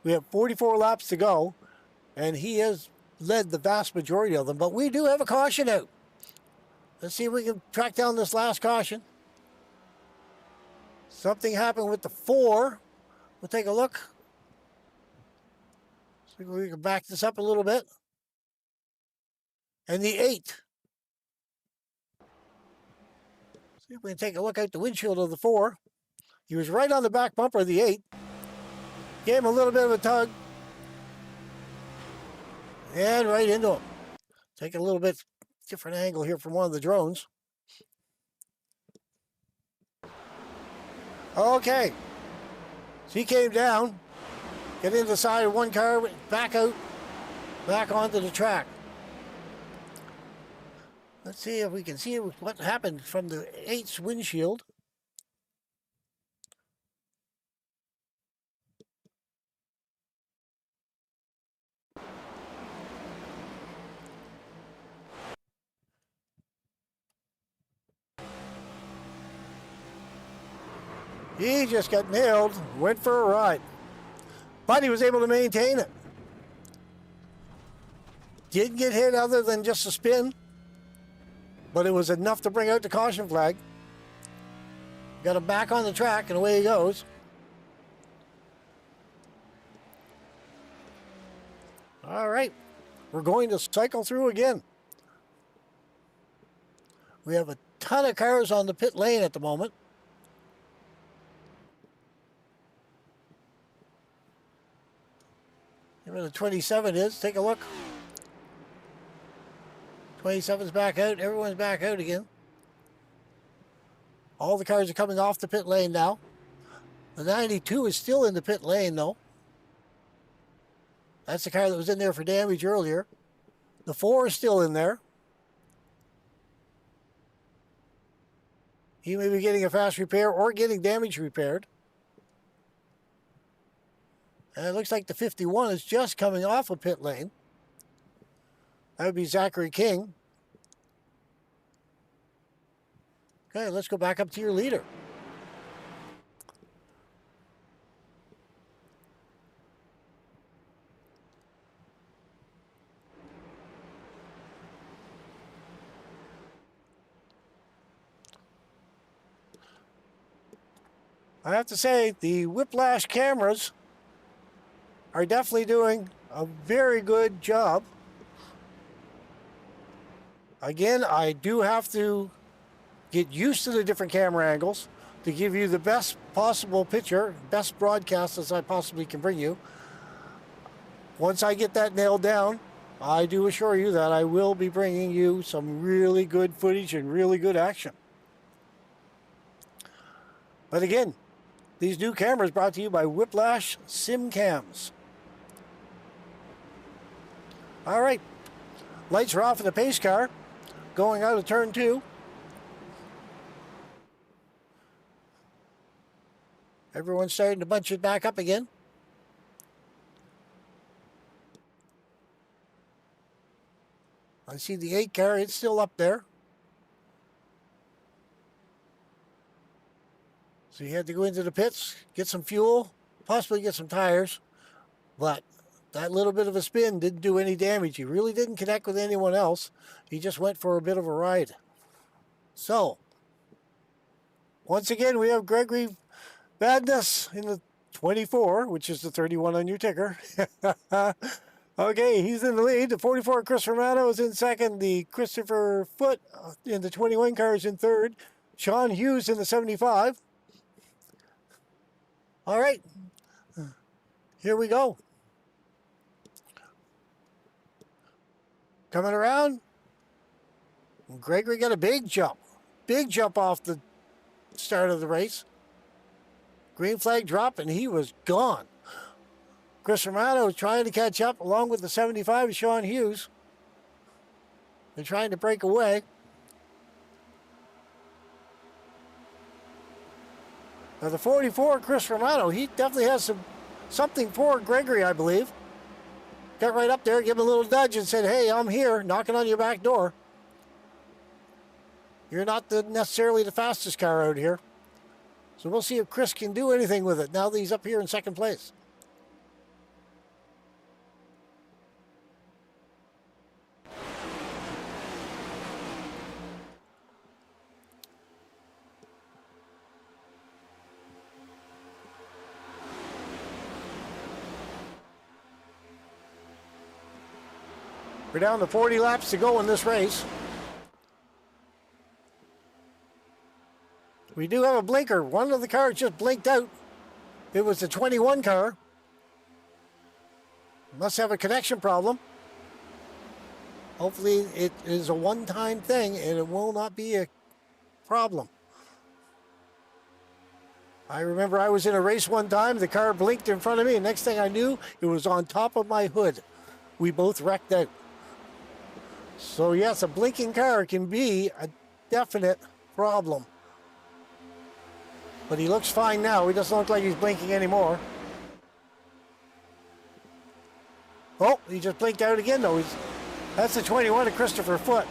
We have 44 laps to go, and he has led the vast majority of them. But we do have a caution out. Let's see if we can track down this last caution. Something happened with the 4. We'll take a look. See if we can back this up a little bit. And the 8. See if we can take a look out the windshield of the 4. He was right on the back bumper of the 8. Gave him a little bit of a tug. And right into him. Take a little bit different angle here from one of the drones. Okay. So he came down, get into the side of one car, back out, back onto the track. Let's see if we can see what happened from the 8's windshield. He just got nailed, went for a ride. But he was able to maintain it. Didn't get hit other than just a spin, but it was enough to bring out the caution flag. Got him back on the track, and away he goes. All right, we're going to cycle through again. We have a ton of cars on the pit lane at the moment. Where the 27 is, take a look. 27's back out, everyone's back out again. All the cars are coming off the pit lane now. The 92 is still in the pit lane though. That's the car that was in there for damage earlier. The 4 is still in there. He may be getting a fast repair or getting damage repaired. And it looks like the 51 is just coming off a pit lane. That would be Zachary King. Okay, let's go back up to your leader. I have to say, the Whiplash cameras are definitely doing a very good job. Again, I do have to get used to the different camera angles to give you the best possible picture, best broadcast as I possibly can bring you. Once I get that nailed down, I do assure you that I will be bringing you some really good footage and really good action. But again, these new cameras brought to you by Whiplash Sim Cams. All right, lights are off in the pace car, going out of turn 2. Everyone's starting to bunch it back up again. I see the 8 car, it's still up there. So he had to go into the pits, get some fuel, possibly get some tires. But that little bit of a spin didn't do any damage. He really didn't connect with anyone else. He just went for a bit of a ride. So, once again, we have Gregory Badness in the 24, which is the 31 on your ticker. Okay, he's in the lead. The 44, Chris Romano, is in second. The Christopher Foote in the 21 car is in third. Sean Hughes in the 75. All right, here we go. Coming around, Gregory got a big jump off the start of the race. Green flag drop, and he was gone. Chris Romano is trying to catch up along with the 75, Sean Hughes. They're trying to break away. Now the 44, Chris Romano, he definitely has something for Gregory, I believe. Got right up there, gave him a little nudge and said, hey, I'm here, knocking on your back door. You're not necessarily the fastest car out here. So we'll see if Chris can do anything with it now that he's up here in second place. We're down to 40 laps to go in this race. We do have a blinker. One of the cars just blinked out. It was the 21 car. Must have a connection problem. Hopefully it is a one-time thing and it will not be a problem. I remember I was in a race one time, the car blinked in front of me, and next thing I knew, it was on top of my hood. We both wrecked out. So yes, a blinking car can be a definite problem. But he looks fine now. He doesn't look like he's blinking anymore. Oh, he just blinked out again though. That's the 21 of Christopher Foote.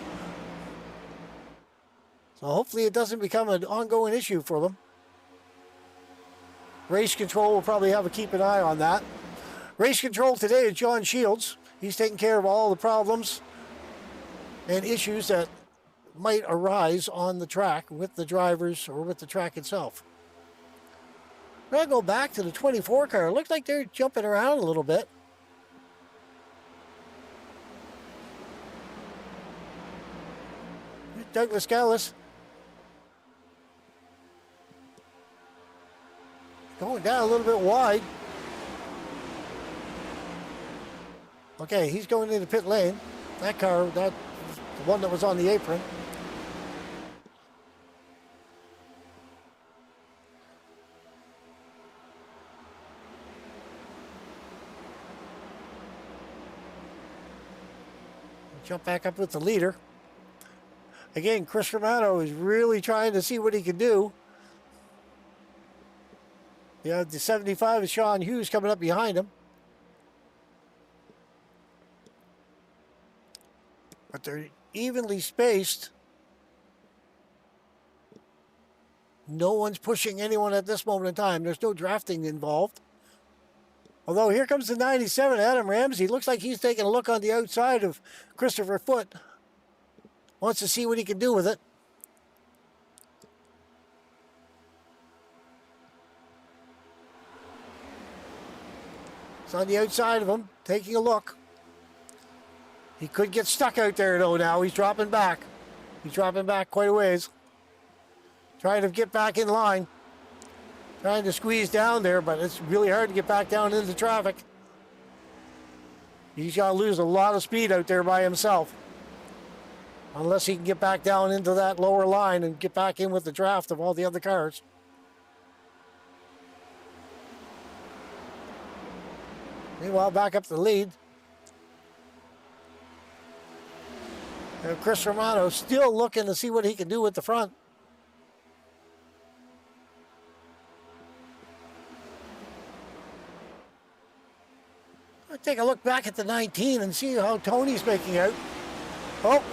So hopefully it doesn't become an ongoing issue for them. Race control will probably have to keep an eye on that. Race control today is John Shields. He's taking care of all the problems and issues that might arise on the track with the drivers or with the track itself. We're going to go back to the 24 car. It looks like they're jumping around a little bit. Douglas Gallus going down a little bit wide. Okay, he's going into pit lane. That car, that the one that was on the apron. Jump back up with the leader. Again, Chris Romano is really trying to see what he can do. You have the 75 of Sean Hughes coming up behind him. But they're evenly spaced. No one's pushing anyone at this moment in time. There's no drafting involved. Although here comes the 97, Adam Ramsey. Looks like he's taking a look on the outside of Christopher Foote. Wants to see what he can do with it. It's on the outside of him, taking a look. He could get stuck out there though now. He's dropping back. He's dropping back quite a ways. Trying to get back in line. Trying to squeeze down there, but it's really hard to get back down into traffic. He's got to lose a lot of speed out there by himself. Unless he can get back down into that lower line and get back in with the draft of all the other cars. Meanwhile, back up the lead. And Chris Romano still looking to see what he can do with the front. I'll take a look back at the 19 and see how Tony's making out. Oh.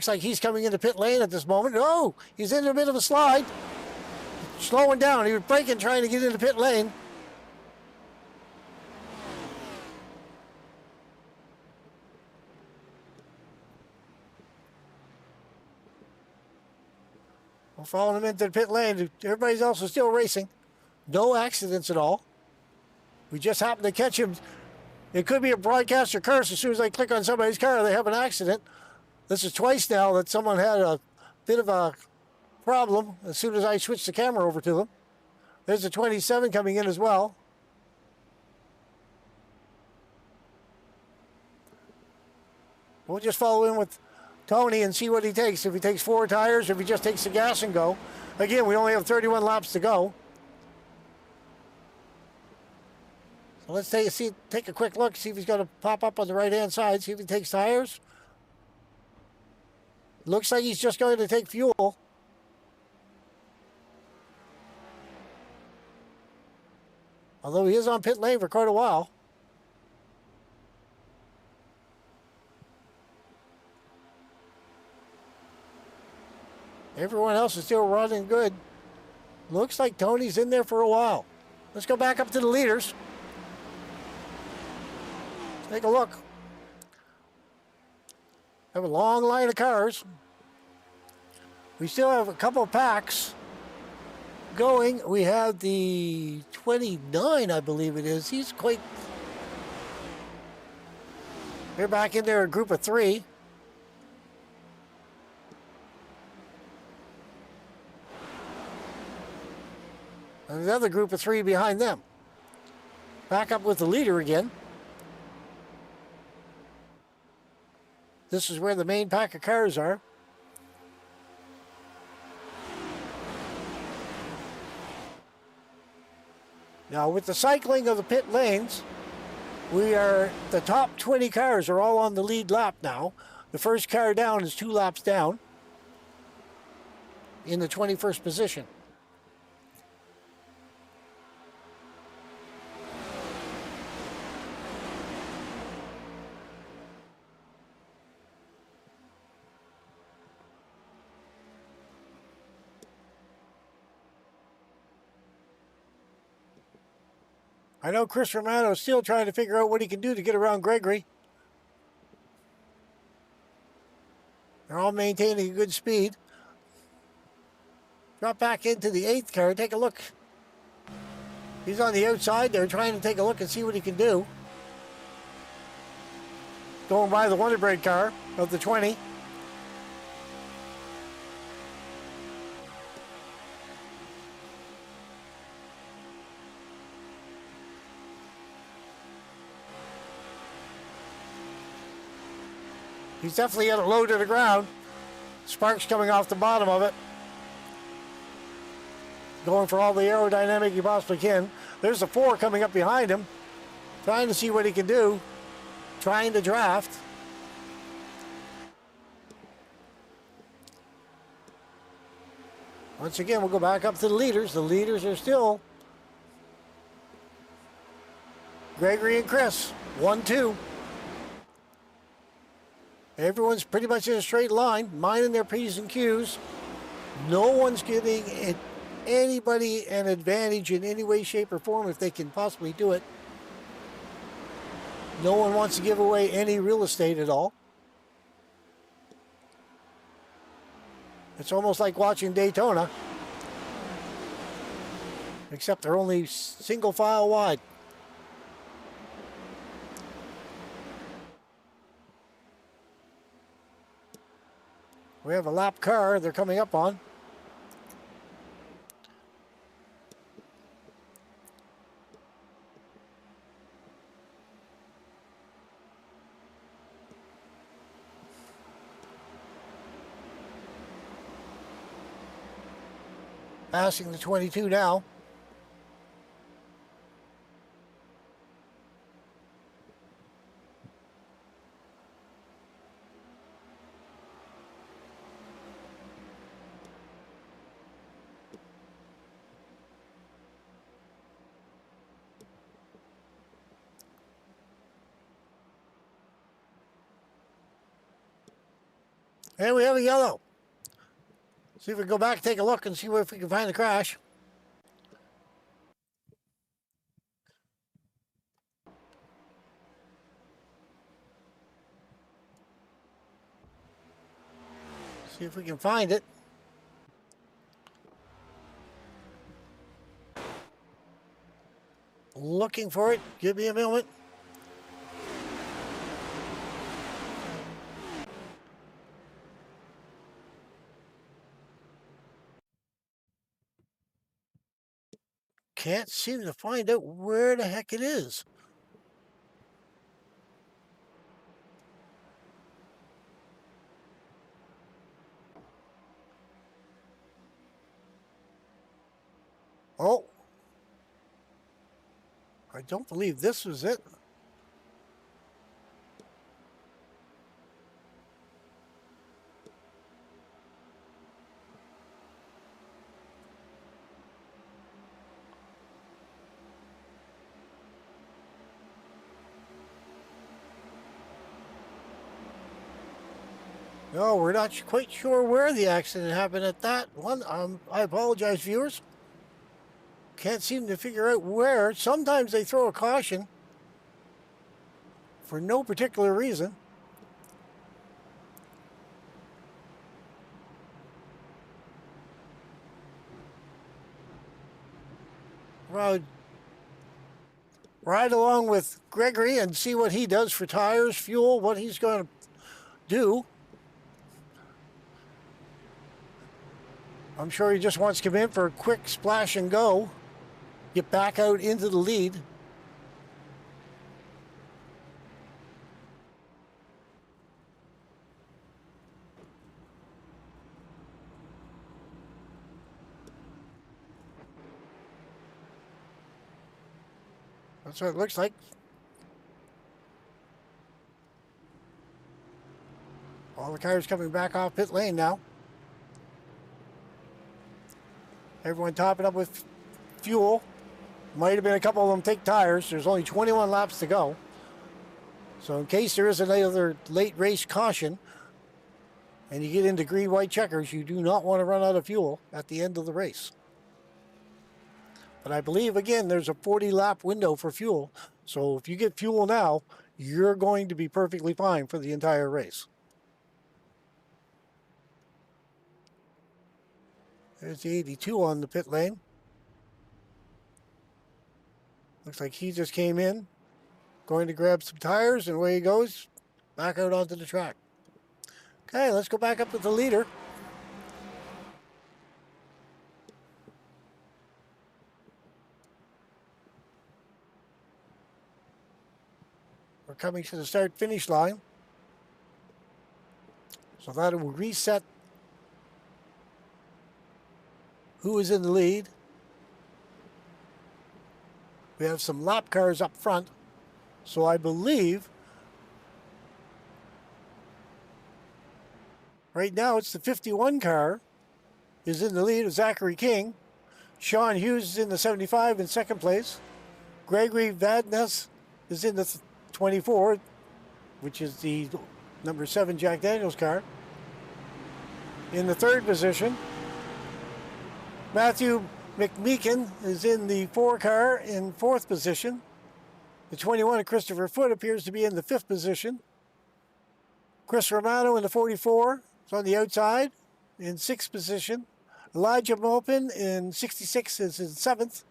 Looks like he's coming into pit lane at this moment. Oh, he's in a bit of a slide. Slowing down. He was braking, trying to get into pit lane. We're following him into the pit lane. Everybody's also still racing. No accidents at all. We just happened to catch him. It could be a broadcaster curse. As soon as I click on somebody's car, they have an accident. This is twice now that someone had a bit of a problem as soon as I switched the camera over to them. There's a 27 coming in as well. We'll just follow in with Tony and see what he takes. If he takes 4 tires, if he just takes the gas and go. Again, we only have 31 laps to go. So let's take a quick look, see if he's going to pop up on the right-hand side, see if he takes tires. Looks like he's just going to take fuel. Although he is on pit lane for quite a while. Everyone else is still running good. Looks like Tony's in there for a while. Let's go back up to the leaders. Take a look. Have a long line of cars. We still have a couple of packs going. We have the 29, I believe it is. He's quite... They're back in there, a group of 3. And another group of 3 behind them. Back up with the leader again. This is where the main pack of cars are. Now, with the cycling of the pit lanes, the top 20 cars are all on the lead lap now. The first car down is 2 laps down in the 21st position. I know Chris Romano is still trying to figure out what he can do to get around Gregory. They're all maintaining a good speed. Drop back into the 8th car. Take a look. He's on the outside. They're trying to take a look and see what he can do. Going by the Wonder Bread car of the 20. He's definitely got it low to the ground. Sparks coming off the bottom of it. Going for all the aerodynamic he possibly can. There's a 4 coming up behind him. Trying to see what he can do. Trying to draft. Once again, we'll go back up to the leaders. The leaders are still Gregory and Chris. 1-2. Everyone's pretty much in a straight line, minding their P's and Q's. No one's giving anybody an advantage in any way, shape, or form if they can possibly do it. No one wants to give away any real estate at all. It's almost like watching Daytona, except they're only single file wide. We have a lap car they're coming up on. Passing the 22 now. And we have a yellow. See if we can go back and take a look and see if we can find the crash. See if we can find it. Looking for it. Give me a moment. Can't seem to find out where the heck it is. Oh. I don't believe this was it. No, we're not quite sure where the accident happened at that one. I apologize, viewers. Can't seem to figure out where. Sometimes they throw a caution for no particular reason. Ride along with Gregory and see what he does for tires, fuel, what he's going to do. I'm sure he just wants to come in for a quick splash and go. Get back out into the lead. That's what it looks like. All the cars coming back off pit lane now. Everyone topping up with fuel. Might have been a couple of them take tires. There's only 21 laps to go. So in case there is another late race caution and you get into green-white checkers, you do not want to run out of fuel at the end of the race. But I believe, again, there's a 40-lap window for fuel. So if you get fuel now, you're going to be perfectly fine for the entire race. There's the 82 on the pit lane. Looks like he just came in, going to grab some tires, and away he goes, back out onto the track. Okay, let's go back up to the leader. We're coming to the start-finish line. So that will reset who is in the lead. We have some lap cars up front. So I believe right now it's the 51 car is in the lead of Zachary King. Sean Hughes is in the 75 in second place. Gregory Vadness is in the 24, which is the number 7 Jack Daniels car. In the third position, Matthew McMeekin is in the 4 car in fourth position. The 21 of Christopher Foote appears to be in the 5th position. Chris Romano in the 44 is on the outside in 6th position. Elijah Maupin in 66 is in 7th.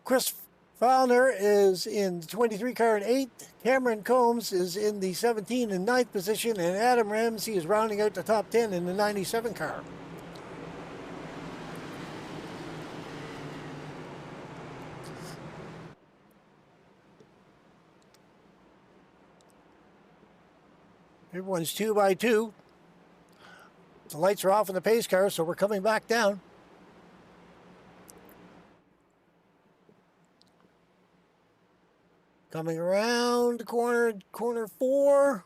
Chris Fowler is in the 23 car in 8th. Cameron Combs is in the 17 and 9th position. And Adam Ramsey is rounding out the top 10 in the 97 car. Everyone's 2 by 2. The lights are off in the pace car, so we're coming back down. Coming around the corner, corner 4.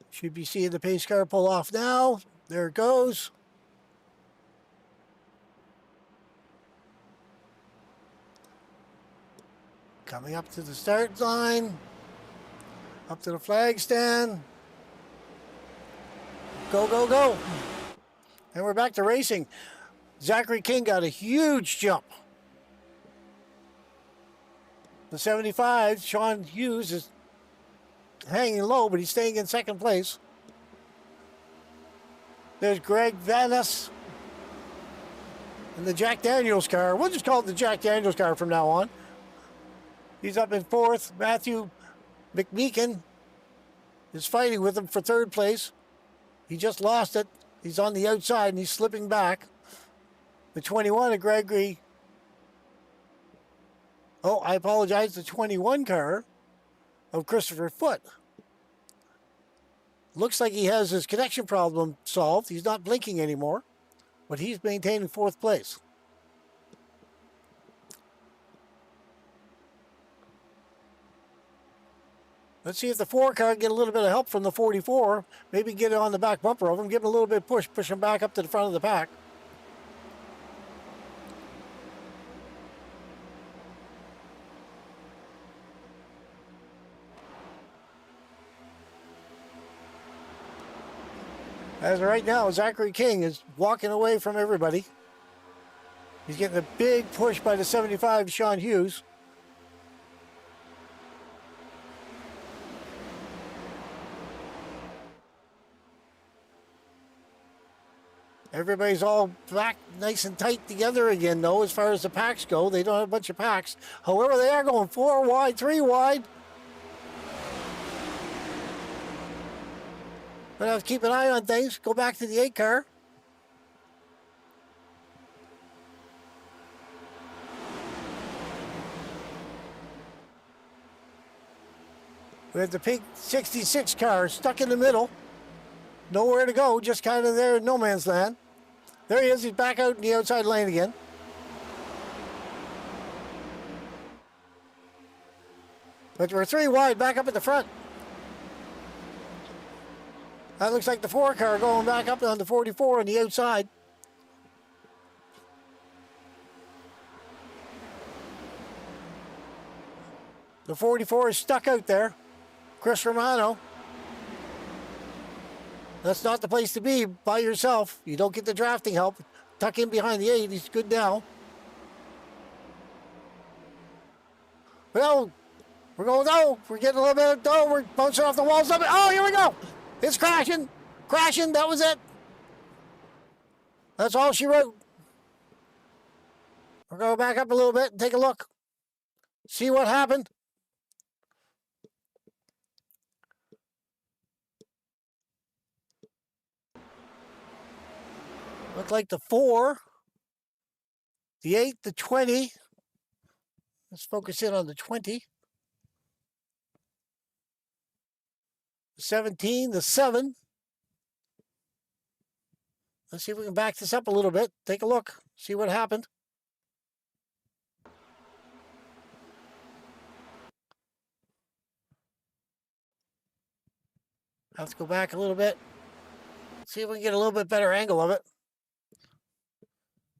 Should be seeing the pace car pull off now. There it goes. Coming up to the start line. Up to the flag stand. Go, go, go. And we're back to racing. Zachary King got a huge jump. The 75, Sean Hughes, is hanging low, but he's staying in second place. There's Greg Vanis in the Jack Daniels car. We'll just call it the Jack Daniels car from now on. He's up in fourth. Matthew McMeekin is fighting with him for third place. He just lost it. He's on the outside and he's slipping back. The 21 of Gregory. Oh, I apologize. The 21 car of Christopher Foote. Looks like he has his connection problem solved. He's not blinking anymore, but he's maintaining fourth place. Let's see if the 4 car can get a little bit of help from the 44. Maybe get it on the back bumper of him, give him a little bit of push him back up to the front of the pack. As of right now, Zachary King is walking away from everybody. He's getting a big push by the 75, Sean Hughes. Everybody's all back nice and tight together again, though, as far as the packs go. They don't have a bunch of packs. However, they are going 4 wide, 3 wide. But I have to keep an eye on things. Go back to the 8 car. We have the pink 66 car stuck in the middle. Nowhere to go, just kind of there in no man's land. There he is. He's back out in the outside lane again. But we're 3 wide back up at the front. That looks like the 4 car going back up on the 44 on the outside. The 44 is stuck out there. Chris Romano. That's not the place to be by yourself. You don't get the drafting help. Tuck in behind the 8. He's good now. Well, we're going, no, we're getting a little bit, no, we're bouncing off the walls. Oh, here we go. It's crashing. Crashing. That was it. That's all she wrote. We're going back up a little bit and take a look. See what happened. Looked like the 4, the 8, the 20. Let's focus in on the 20. The 17, the 7. Let's see if we can back this up a little bit. Take a look. See what happened. Have to go back a little bit. See if we can get a little bit better angle of it.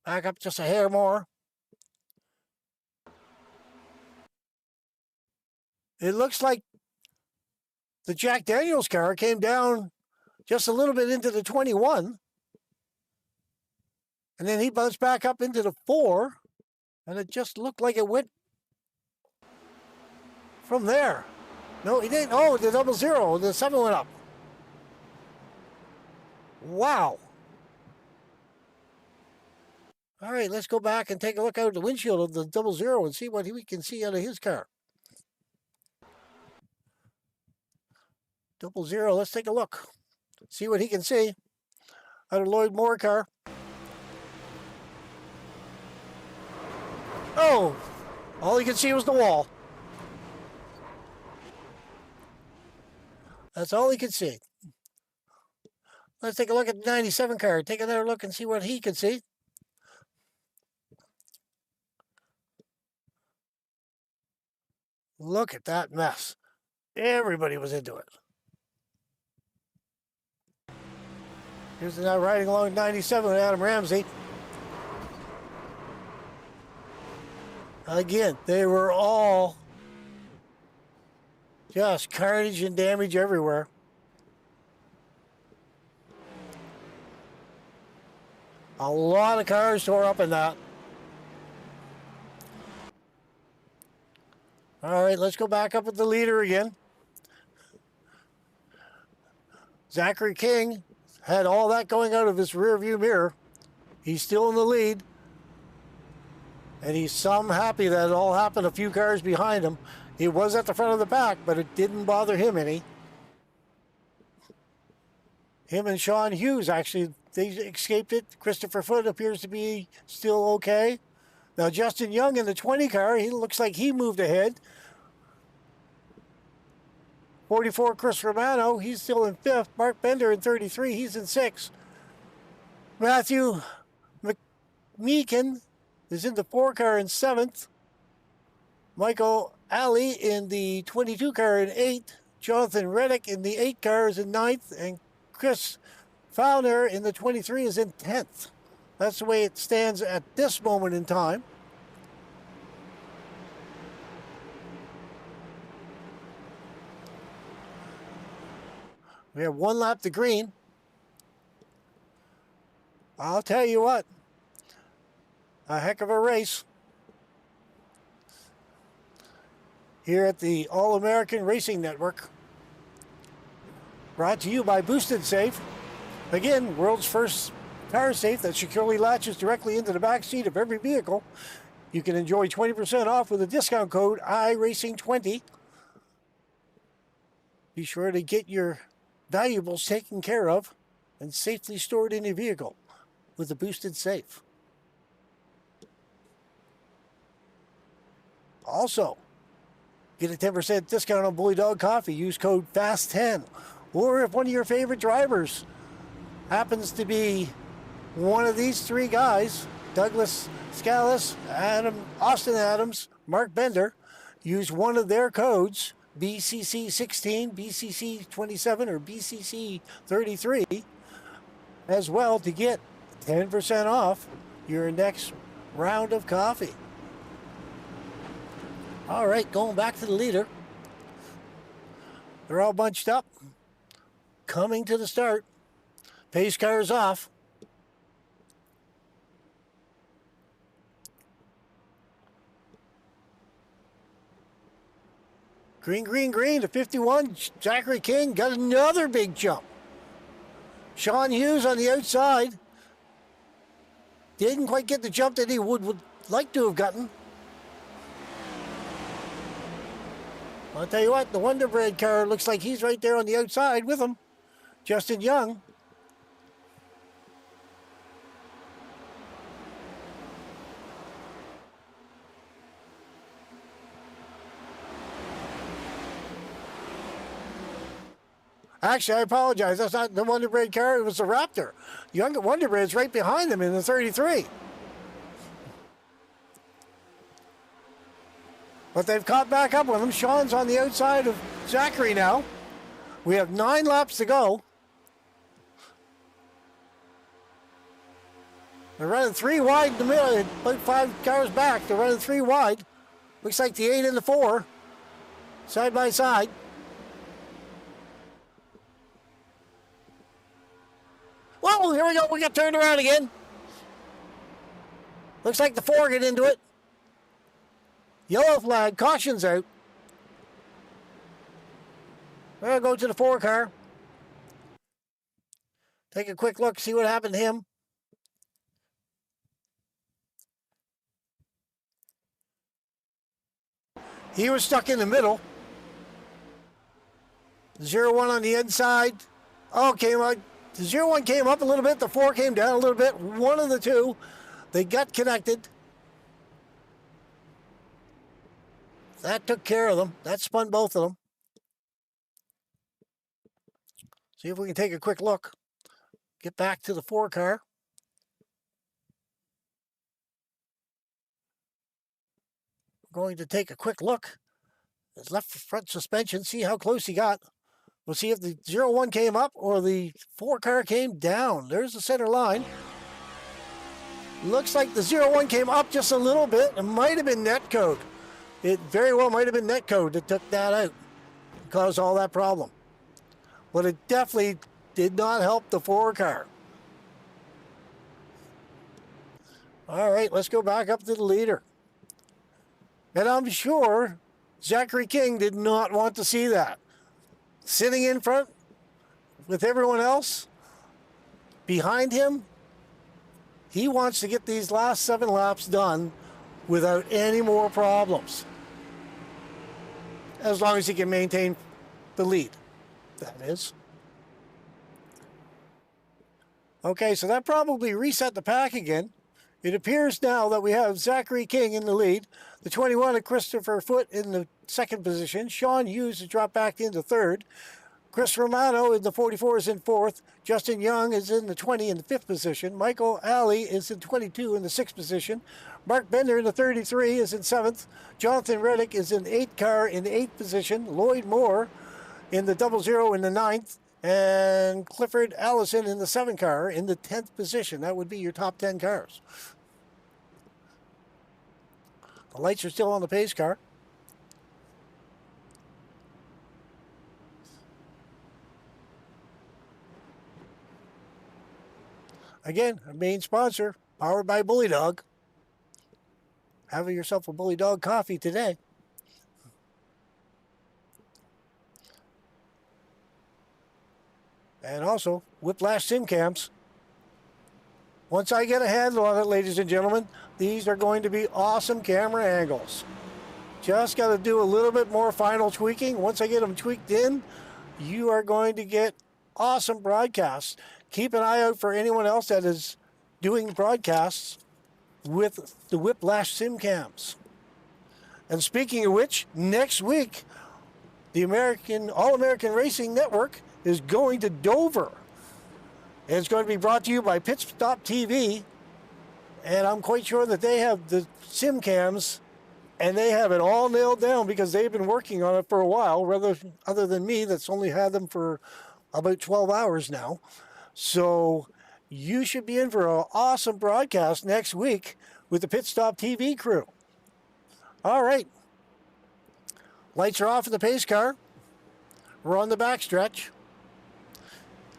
Back up just a hair more. It looks like the Jack Daniels car came down just a little bit into the 21. And then he bounced back up into the 4. And it just looked like it went from there. No, he didn't. Oh, the 00. The 7 went up. Wow. All right, let's go back and take a look out the windshield of the 00 and see what we can see out of his car. 00, let's take a look. See what he can see out of Lloyd Moore car. Oh, all he could see was the wall. That's all he could see. Let's take a look at the 97 car. Take another look and see what he could see. Look at that mess. Everybody was into it. Here's the now riding along 97 with Adam Ramsey. Again, they were all just carnage and damage everywhere. A lot of cars tore up in that. All right, let's go back up with the leader again. Zachary King had all that going out of his rear view mirror. He's still in the lead. And he's some happy that it all happened a few cars behind him. He was at the front of the pack, but it didn't bother him any. Him and Sean Hughes, actually, they escaped it. Christopher Foote appears to be still okay. Now, Justin Young in the 20 car, he looks like he moved ahead. 44, Chris Romano, he's still in 5th. Mark Bender in 33, he's in 6th. Matthew McMeekin is in the 4 car in 7th. Michael Alley in the 22 car in 8th. Jonathan Reddick in the 8 car is in 9th. And Chris Fowler in the 23 is in 10th. That's the way it stands at this moment in time. We have 1 lap to green. I'll tell you what, a heck of a race here at the All-American Racing Network. Brought to you by Boosted Safe. Again, world's first car safe that securely latches directly into the back seat of every vehicle. You can enjoy 20% off with a discount code iRacing20. Be sure to get your valuables taken care of and safely stored in your vehicle with a Boosted Safe. Also, get a 10% discount on Bully Dog Coffee. Use code FAST10. Or if one of your favorite drivers happens to be one of these 3 guys, Douglas Scalise, Austin Adams, Mark Bender, use one of their codes, BCC16, BCC27, or BCC33, as well, to get 10% off your next round of coffee. All right, going back to the leader. They're all bunched up, coming to the start. Pace car is off. Green, green, green to 51. Zachary King got another big jump. Sean Hughes on the outside. Didn't quite get the jump that he would like to have gotten. I'll tell you what, the Wonder Bread car looks like he's right there on the outside with him. Justin Young. Actually, I apologize. That's not the Wonder Bread car. It was the Raptor. Young Wonder Bread's right behind him in the 33. But they've caught back up with him. Sean's on the outside of Zachary now. We have 9 laps to go. They're running 3 wide in the middle, about 5 cars back. They're running 3 wide. Looks like the 8 and the 4, side by side. Whoa, here we go. We got turned around again. Looks like the 4 get into it. Yellow flag, caution's out. We're going to go to the 4 car. Take a quick look, see what happened to him. He was stuck in the middle. 0-1 on the inside. Oh, came out. The 0-1 came up a little bit. The 4 came down a little bit. One of the two. They got connected. That took care of them. That spun both of them. See if we can take a quick look. Get back to the 4 car. We're going to take a quick look. His left front suspension, see how close he got. We'll see if the 0-1 came up or the 4 car came down. There's the center line. Looks like the 0-1 came up just a little bit. It might have been netcode. It very well might have been netcode that took that out. Caused all that problem. But it definitely did not help the 4 car. All right, let's go back up to the leader. And I'm sure Zachary King did not want to see that. Sitting in front with everyone else behind him, he wants to get these last 7 laps done without any more problems. As long as he can maintain the lead, that is. Okay, so that probably reset the pack again. It appears now that we have Zachary King in the lead, the 21 of Christopher Foote in the second position, Sean Hughes has dropped back into third, Chris Romano in the 44 is in fourth, Justin Young is in the 20 in the fifth position, Michael Alley is in 22 in the sixth position, Mark Bender in the 33 is in seventh, Jonathan Reddick is in 8th car in the 8th position, Lloyd Moore in the 00 in the 9th, and Clifford Allison in the 7 car in the 10th position. That would be your top 10 cars. The lights are still on the pace car. Again, our main sponsor, powered by Bully Dog. Have yourself a Bully Dog coffee today. And also, Whiplash Sim Cams. Once I get a handle on it, ladies and gentlemen, these are going to be awesome camera angles. Just got to do a little bit more final tweaking. Once I get them tweaked in, you are going to get awesome broadcasts. Keep an eye out for anyone else that is doing broadcasts with the Whiplash Sim Cams. And speaking of which, next week, the All-American Racing Network is going to Dover. And it's going to be brought to you by Pit Stop TV. And I'm quite sure that they have the sim cams and they have it all nailed down because they've been working on it for a while, other than me that's only had them for about 12 hours now. So you should be in for an awesome broadcast next week with the Pit Stop TV crew. All right. Lights are off in the pace car. We're on the backstretch.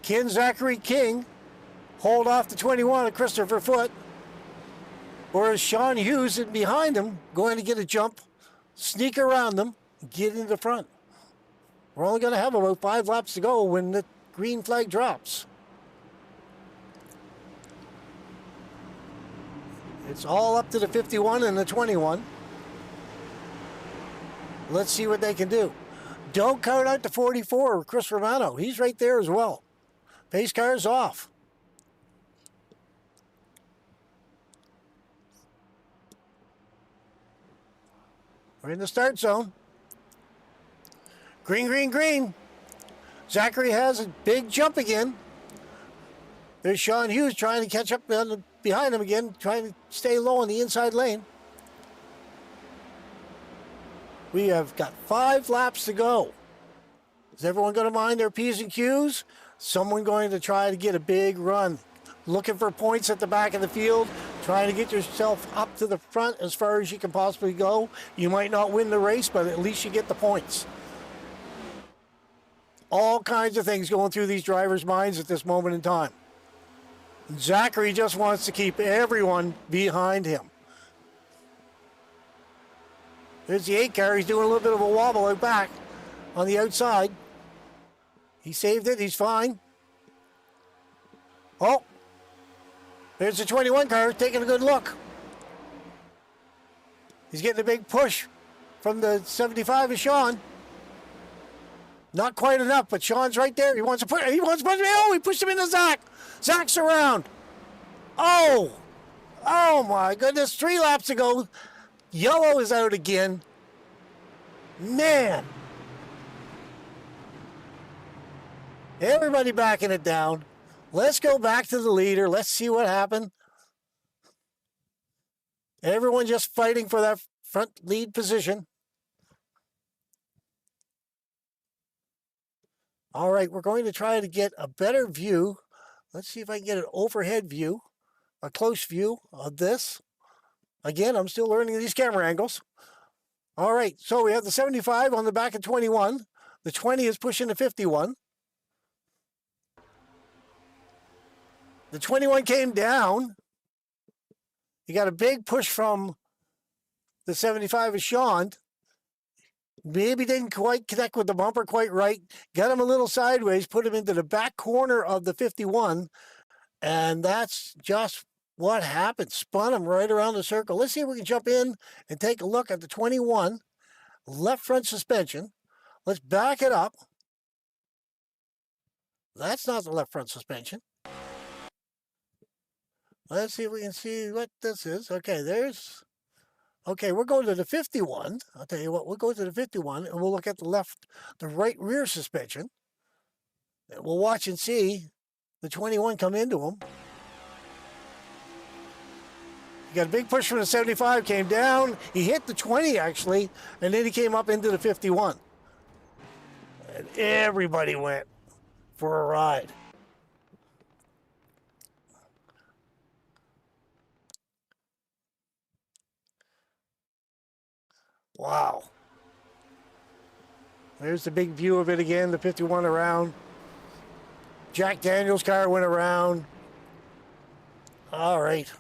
Ken Zachary King hold off the 21 of Christopher Foote. Whereas Sean Hughes is behind him, going to get a jump, sneak around them, get in the front. We're only going to have about 5 laps to go when the green flag drops. It's all up to the 51 and the 21. Let's see what they can do. Don't count out the 44, Chris Romano. He's right there as well. Pace car's off. We're in the start zone. Green, green, green. Zachary has a big jump again. There's Sean Hughes trying to catch up behind him again, trying to stay low on the inside lane. We have got 5 laps to go. Is everyone going to mind their P's and Q's? Someone going to try to get a big run. Looking for points at the back of the field. Trying to get yourself up to the front as far as you can possibly go. You might not win the race, but at least you get the points. All kinds of things going through these drivers' minds at this moment in time. Zachary just wants to keep everyone behind him. There's the 8 car. He's doing a little bit of a wobble out back on the outside. He saved it. He's fine. Oh, there's the 21 car taking a good look. He's getting a big push from the 75 of Sean. Not quite enough, but Sean's right there. He wants to push. Oh, he pushed him into Zach. Zach's around. Oh my goodness. 3 laps ago. Yellow is out again. Man. Everybody backing it down. Let's go back to the leader. Let's see what happened. Everyone just fighting for that front lead position. All right, we're going to try to get a better view. Let's see if I can get an overhead view, a close view of this. Again, I'm still learning these camera angles. All right, so we have the 75 on the back of 21. The 20 is pushing the 51. The 21 came down He got a big push from the 75 of Sean. Maybe didn't quite connect with the bumper quite right. Got him a little sideways, put him into the back corner of the 51. And that's just what happened. Spun him right around the circle. Let's see if we can jump in and take a look at the 21 left front suspension. Let's back it up. That's not the left front suspension. Let's see if we can see what this is. Okay, okay, we're going to the 51. I'll tell you what, we'll go to the 51 and we'll look at the right rear suspension. And we'll watch and see the 21 come into him. He got a big push from the 75, came down. He hit the 20 actually, and then he came up into the 51. And everybody went for a ride. Wow. There's the big view of it again, the 51 around. Jack Daniels' car went around. All right.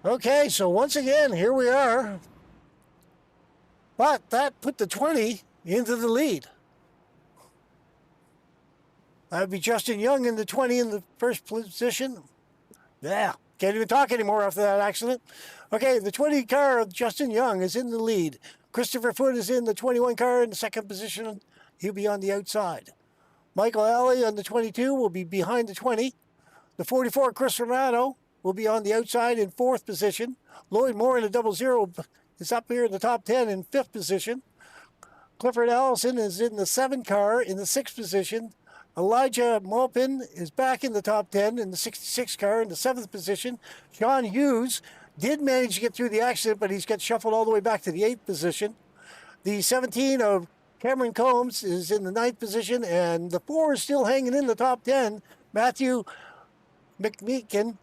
Okay, so once again, here we are. But that put the 20 into the lead. That'd be Justin Young in the 20 in the first position. Yeah, can't even talk anymore after that accident. Okay, the 20 car of Justin Young is in the lead. Christopher Foote is in the 21 car in the second position. He'll be on the outside. Michael Alley on the 22 will be behind the 20. The 44, Chris Romano, will be on the outside in fourth position. Lloyd Moore in the 00 is up here in the top 10 in fifth position. Clifford Allison is in the 7 car in the sixth position. Elijah Maupin is back in the top 10 in the 66 car in the 7th position. Sean Hughes did manage to get through the accident, but he's got shuffled all the way back to the 8th position. The 17 of Cameron Combs is in the 9th position, and the 4 is still hanging in the top 10. Matthew McMeekin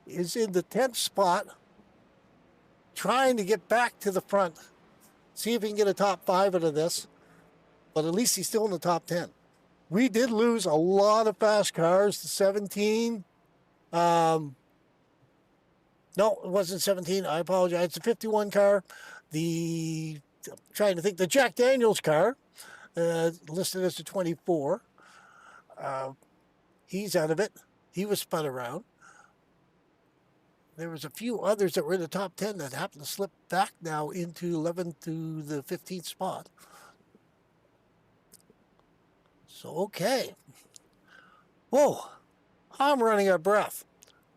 is in the 10th spot, trying to get back to the front. See if he can get a top 5 out of this, but at least he's still in the top 10. We did lose a lot of fast cars. The 17, no, it wasn't 17. I apologize. It's a 51 car. I'm trying to think, the Jack Daniels car, listed as the 24. He's out of it. He was spun around. There was a few others that were in the top 10 that happened to slip back now into 11th to the 15th spot. So, okay. Whoa, I'm running out of breath.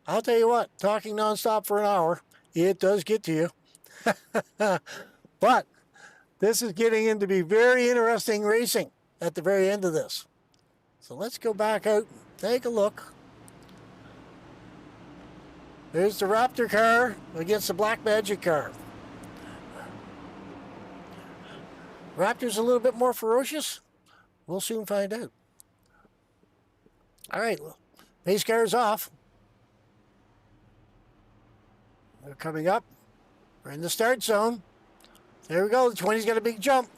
I'll tell you what, talking nonstop for an hour, it does get to you. But this is getting into be very interesting racing at the very end of this. So let's go back out, take a look. There's the Raptor car against the Black Magic car. Raptor's a little bit more ferocious. We'll soon find out. All right, pace car's off. They're coming up. We're in the start zone. There we go. The 20's got a big jump.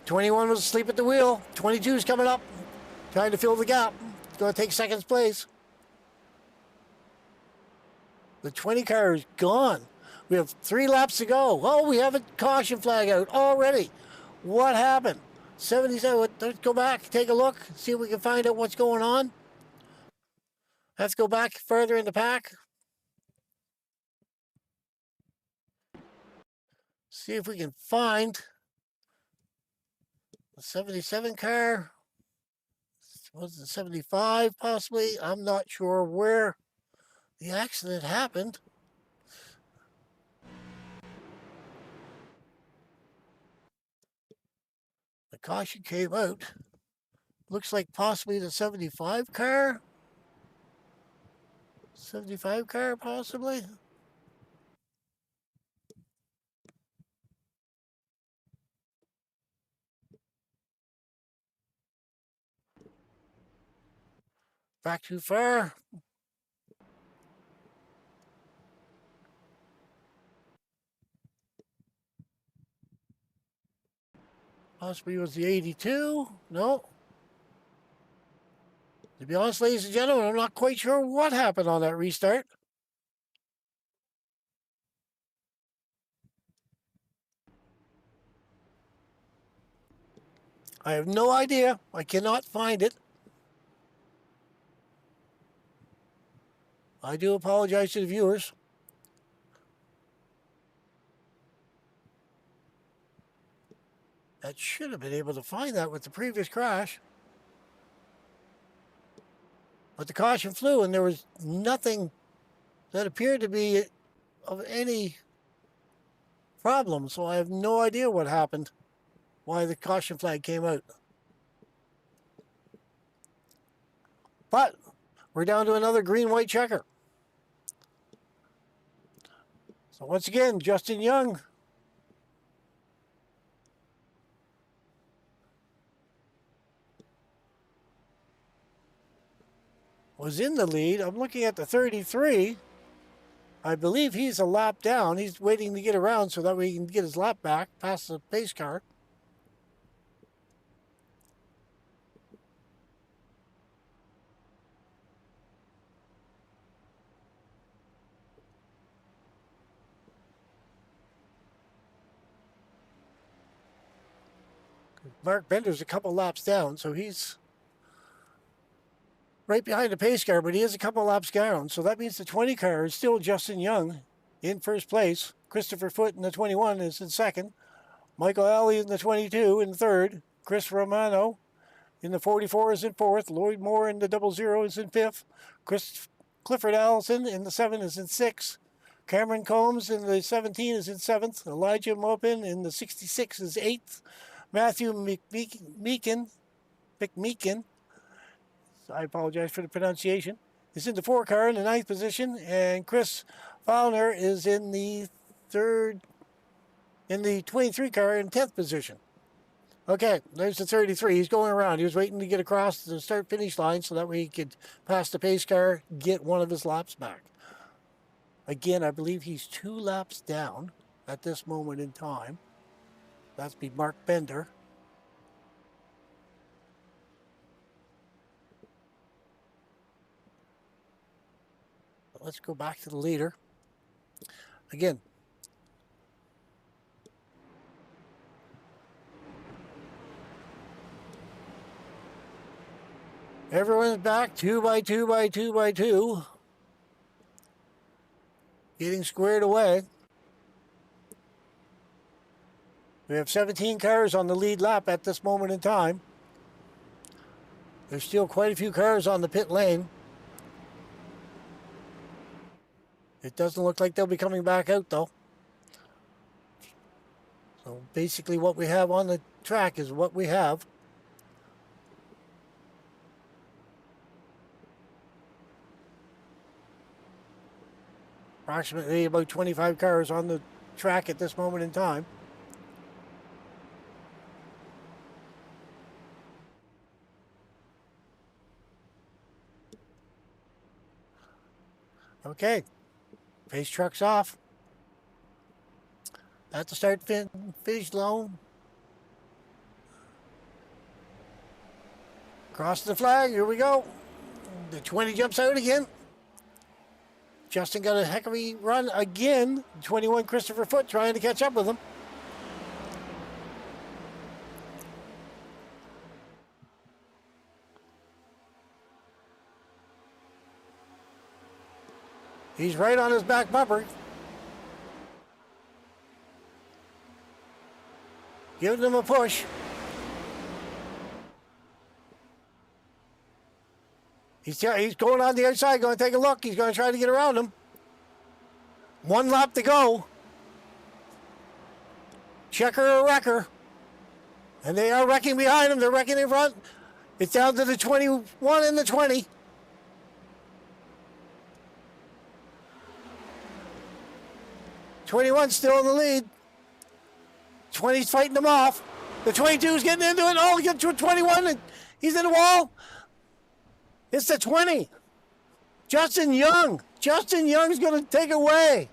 21 was asleep at the wheel. 22's coming up, trying to fill the gap. It's going to take second place. The 20 car is gone. We have 3 laps to go. Oh, we have a caution flag out already. What happened? 77, let's go back, take a look, see if we can find out what's going on. Let's go back further in the pack. See if we can find the 77 car. Was it 75 possibly? I'm not sure where the accident happened. The caution came out. Looks like possibly the 75 car. 75 car possibly. Back too far. Possibly was the 82. No. To be honest, ladies and gentlemen, I'm not quite sure what happened on that restart. I have no idea. I cannot find it. I do apologize to the viewers. That should have been able to find that with the previous crash. But the caution flew and there was nothing that appeared to be of any problem. So I have no idea what happened, why the caution flag came out. But we're down to another green-white checker. So once again, Justin Young was in the lead. I'm looking at the 33. I believe he's a lap down. He's waiting to get around so that way he can get his lap back past the pace car. Mark Bender's a couple laps down, so he's right behind the pace car, but he is a couple laps down. So that means the 20 car is still Justin Young in first place. Christopher Foote in the 21 is in second. Michael Alley in the 22 in third. Chris Romano in the 44 is in fourth. Lloyd Moore in the 00 is in fifth. Clifford Allison in the 7 is in sixth. Cameron Combs in the 17 is in seventh. Elijah Mopin in the 66 is eighth. Matthew McMeekin, I apologize for the pronunciation, is in the 4 car in the 9th position, and Chris Fowler is in the 23 car in 10th position. Okay, there's the 33. He's going around. He was waiting to get across the start-finish line so that way he could pass the pace car, get one of his laps back. Again, I believe he's 2 laps down at this moment in time. That's be Mark Bender. Let's go back to the leader. Again, everyone's back 2 by 2 by 2 by 2. Getting squared away. We have 17 cars on the lead lap at this moment in time. There's still quite a few cars on the pit lane. It doesn't look like they'll be coming back out though. So basically what we have on the track is what we have. Approximately about 25 cars on the track at this moment in time. Okay, pace truck's off. At the start finish zone. Cross the flag, here we go. The 20 jumps out again. Justin got a heck of a run again. 21 Christopher Foote trying to catch up with him. He's right on his back bumper. Giving him a push. He's going on the outside, going to take a look. He's going to try to get around him. 1 lap to go. Checker or wrecker. And they are wrecking behind him. They're wrecking in front. It's down to the 21 and the 20. '21's still in the lead. 20's fighting them off. The 22's getting into it. Oh, he gets to 21 and he's in the wall. It's the 20. Justin Young. Justin Young's going to take away.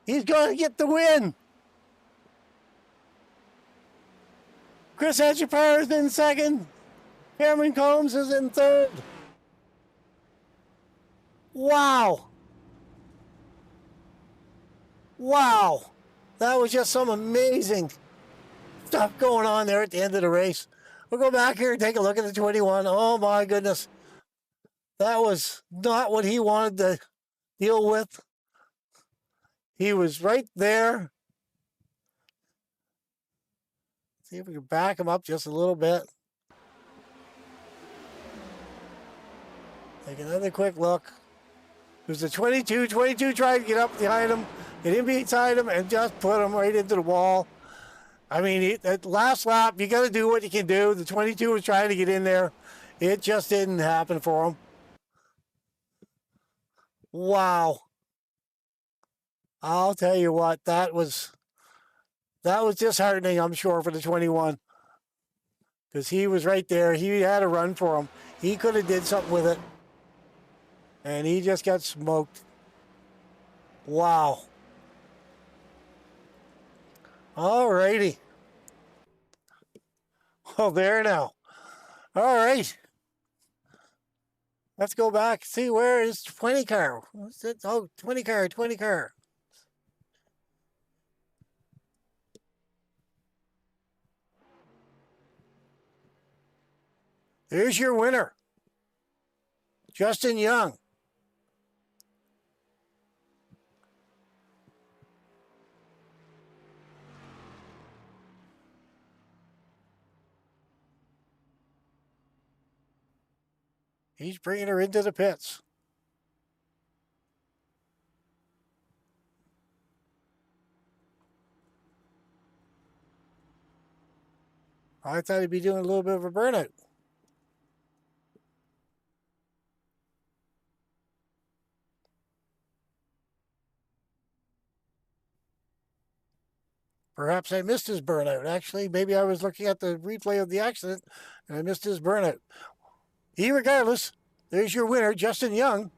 He's going to get the win. Chris Etcheper is in second. Cameron Combs is in third. Wow. Wow. That was just some amazing stuff going on there at the end of the race. We'll go back here and take a look at the 21. Oh my goodness. That was not what he wanted to deal with. He was right there. See if we can back him up just a little bit. Take another quick look. It was the 22. 22 tried to get up behind him, get in beside him, and just put him right into the wall. I mean, at last lap, you got to do what you can do. The 22 was trying to get in there. It just didn't happen for him. Wow. I'll tell you what, that was disheartening, I'm sure, for the 21. Because he was right there. He had a run for him. He could have did something with it. And he just got smoked. Wow. All righty. Oh, there now. All right. Let's go back. See, where is 20 car? What's it? Oh, 20 car, 20 car. There's your winner, Justin Young. He's bringing her into the pits. I thought he'd be doing a little bit of a burnout. Perhaps I missed his burnout. Actually, maybe I was looking at the replay of the accident and I missed his burnout. Regardless, there's your winner, Justin Young.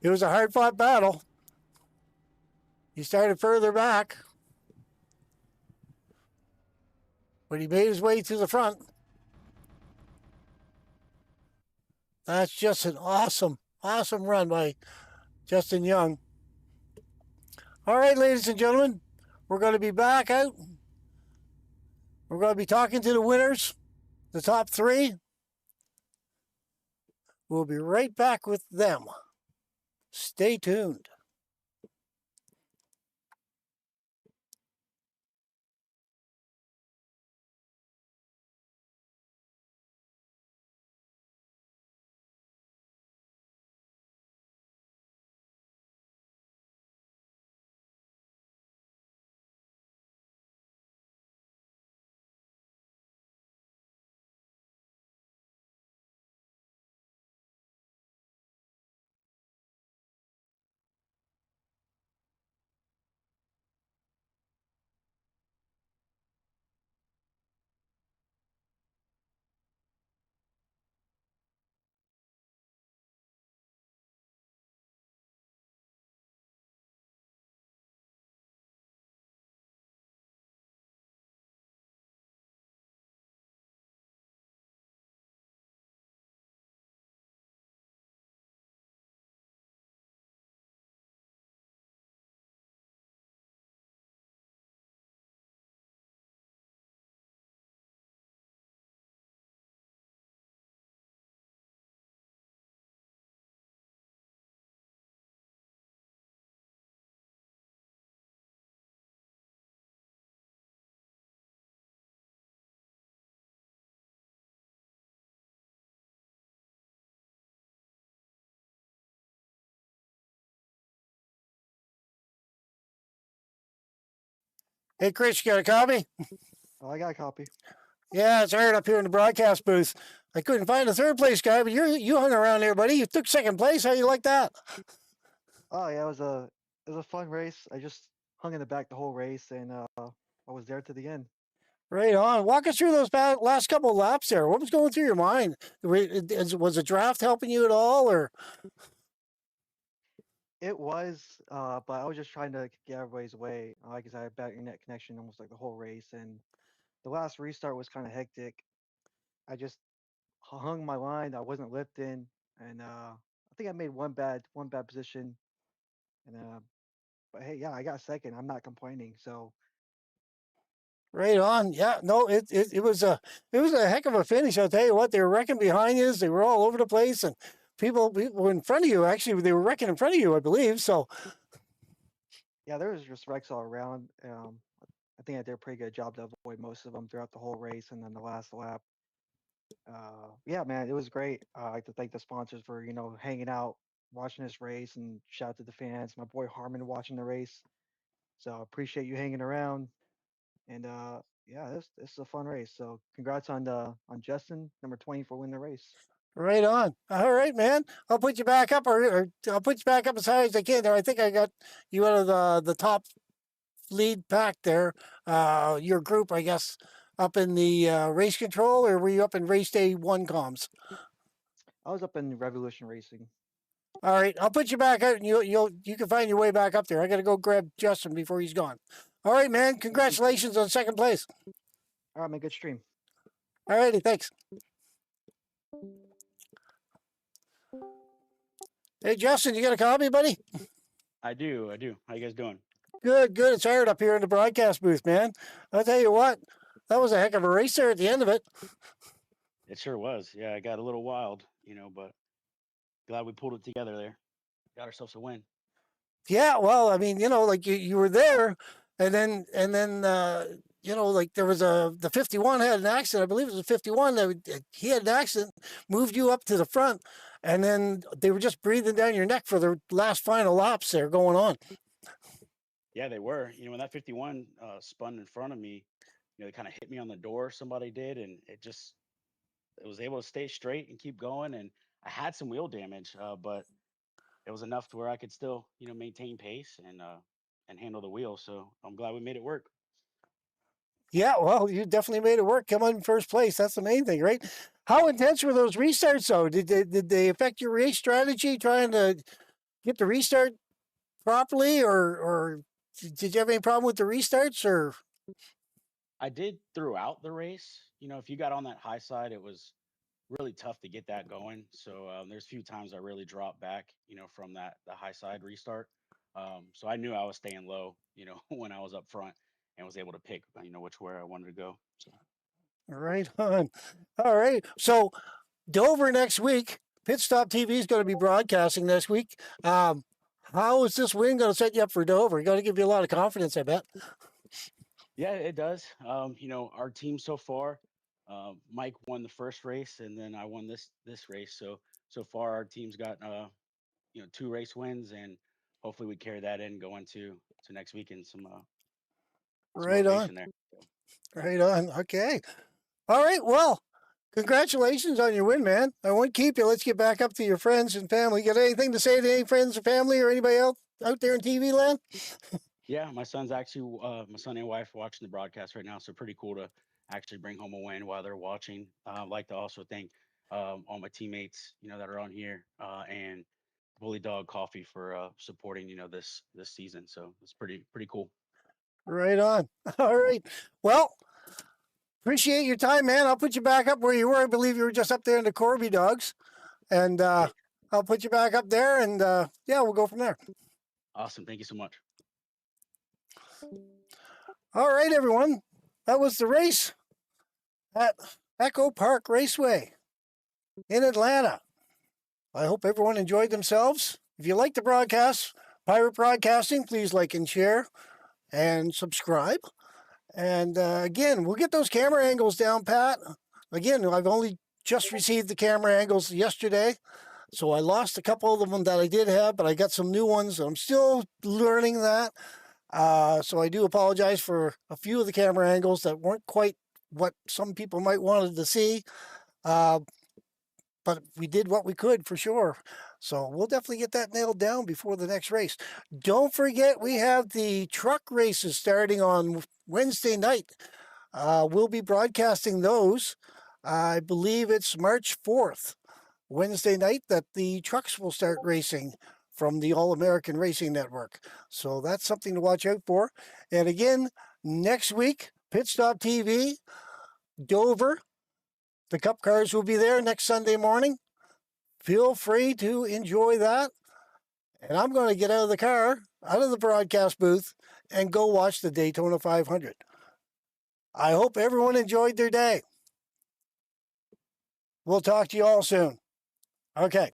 It was a hard-fought battle. He started further back, but he made his way to the front. That's just an awesome, awesome run by Justin Young. All right, ladies and gentlemen, we're going to be back out. We're going to be talking to the winners, the top three. We'll be right back with them. Stay tuned. Hey, Chris, you got a copy? Oh, I got a copy. Yeah, it's hard up here in the broadcast booth. I couldn't find a third place guy, but you hung around there, buddy. You took second place. How you like that? Oh yeah, it was a fun race. I just hung in the back the whole race, and I was there to the end. Right on. Walk us through those last couple of laps there. What was going through your mind? Was the draft helping you at all, or? It was, but I was just trying to get everybody's way because I had bad internet connection almost like the whole race, and the last restart was kind of hectic. I just hung my line. I wasn't lifting, and I think I made one bad position. And but hey, yeah, I got second. I'm not complaining. So Right on. Yeah, no, it was a heck of a finish. I'll tell you what, they were wrecking behind you. They were all over the place, and people in front of you. Actually, they were wrecking in front of you, I believe. So, yeah, there was just wrecks all around. I think I did a pretty good job to avoid most of them throughout the whole race, and then the last lap. Yeah, man, it was great. I'd like to thank the sponsors for hanging out, watching this race, and shout out to the fans. My boy Harmon watching the race. So I appreciate you hanging around. And yeah, this is a fun race. So congrats on Justin, number 20, for winning the race. right on. All right, man. I'll put you back up, or I'll put you back up as high as I can. There, I think I got you out of the top lead pack there. Your group, I guess, up in the race control, or were you up in race day one comms? I was up in Revolution Racing. All right, I'll put you back out, and you can find your way back up there. I got to go grab Justin before he's gone. All right, man. Appreciate it. Congratulations on second place. All right, man. Good stream. All righty, thanks. Hey, Justin, you got a copy, buddy? I do. I do. How you guys doing? Good, good. It's hard up here in the broadcast booth, man. I'll tell you what, that was a heck of a race there at the end of it. It sure was. Yeah, I got a little wild, but glad we pulled it together there. Got ourselves a win. Yeah, well, I mean, like you were there, and then like there was the 51 had an accident. I believe it was a 51 that he had an accident, moved you up to the front, and then they were just breathing down your neck for the last final laps there going on. Yeah, they were. When that 51 spun in front of me, they kind of hit me on the door. Somebody did, and it was able to stay straight and keep going. And I had some wheel damage, but it was enough to where I could still, maintain pace and handle the wheel. So I'm glad we made it work. Yeah, well, you definitely made it work. Come in first place. That's the main thing, right? How intense were those restarts, though? Did they affect your race strategy trying to get the restart properly, or did you have any problem with the restarts? Or I did throughout the race. If you got on that high side, it was really tough to get that going. So there's a few times I really dropped back, from the high side restart. So I knew I was staying low, when I was up front and was able to pick, which way I wanted to go. So right on. All right, so Dover next week. Pit Stop TV is going to be broadcasting next week. How is this win going to set you up for Dover? Got to give you a lot of confidence, I bet. yeah, it does. Our team so far, Mike won the first race, and then I won this race. So far, our team's got 2 race wins, and hopefully we carry that in going to next week and some Right on. motivation there. So, Right on. Okay. All right. Well, congratulations on your win, man. I won't keep you. Let's get back up to your friends and family. Got anything to say to any friends or family or anybody else out there in TV land? yeah, my son's actually my son and wife are watching the broadcast right now, so pretty cool to actually bring home a win while they're watching. I'd like to also thank all my teammates, that are on here, and Bully Dog Coffee for supporting, this season. So it's pretty cool. Right on. All right. Well, appreciate your time, man. I'll put you back up where you were. I believe you were just up there in the Corby Dogs. And Great. I'll put you back up there, and yeah, we'll go from there. Awesome. Thank you so much. All right, everyone. That was the race at Echo Park Raceway in Atlanta. I hope everyone enjoyed themselves. If you like the broadcast, Pirate Broadcasting, please like and share and subscribe. And again, we'll get those camera angles down, Pat. Again, I've only just received the camera angles yesterday, so I lost a couple of them that I did have, but I got some new ones. I'm still learning that. So I do apologize for a few of the camera angles that weren't quite what some people might wanted to see. But we did what we could for sure. So we'll definitely get that nailed down before the next race. Don't forget, we have the truck races starting on Wednesday night. We'll be broadcasting those. I believe it's March 4th, Wednesday night, that the trucks will start racing from the All-American Racing Network. So that's something to watch out for. And again, next week, Pit Stop TV, Dover, The Cup cars will be there next Sunday morning. Feel free to enjoy that. And I'm going to get out of the car, out of the broadcast booth, and go watch the Daytona 500. I hope everyone enjoyed their day. We'll talk to you all soon. Okay.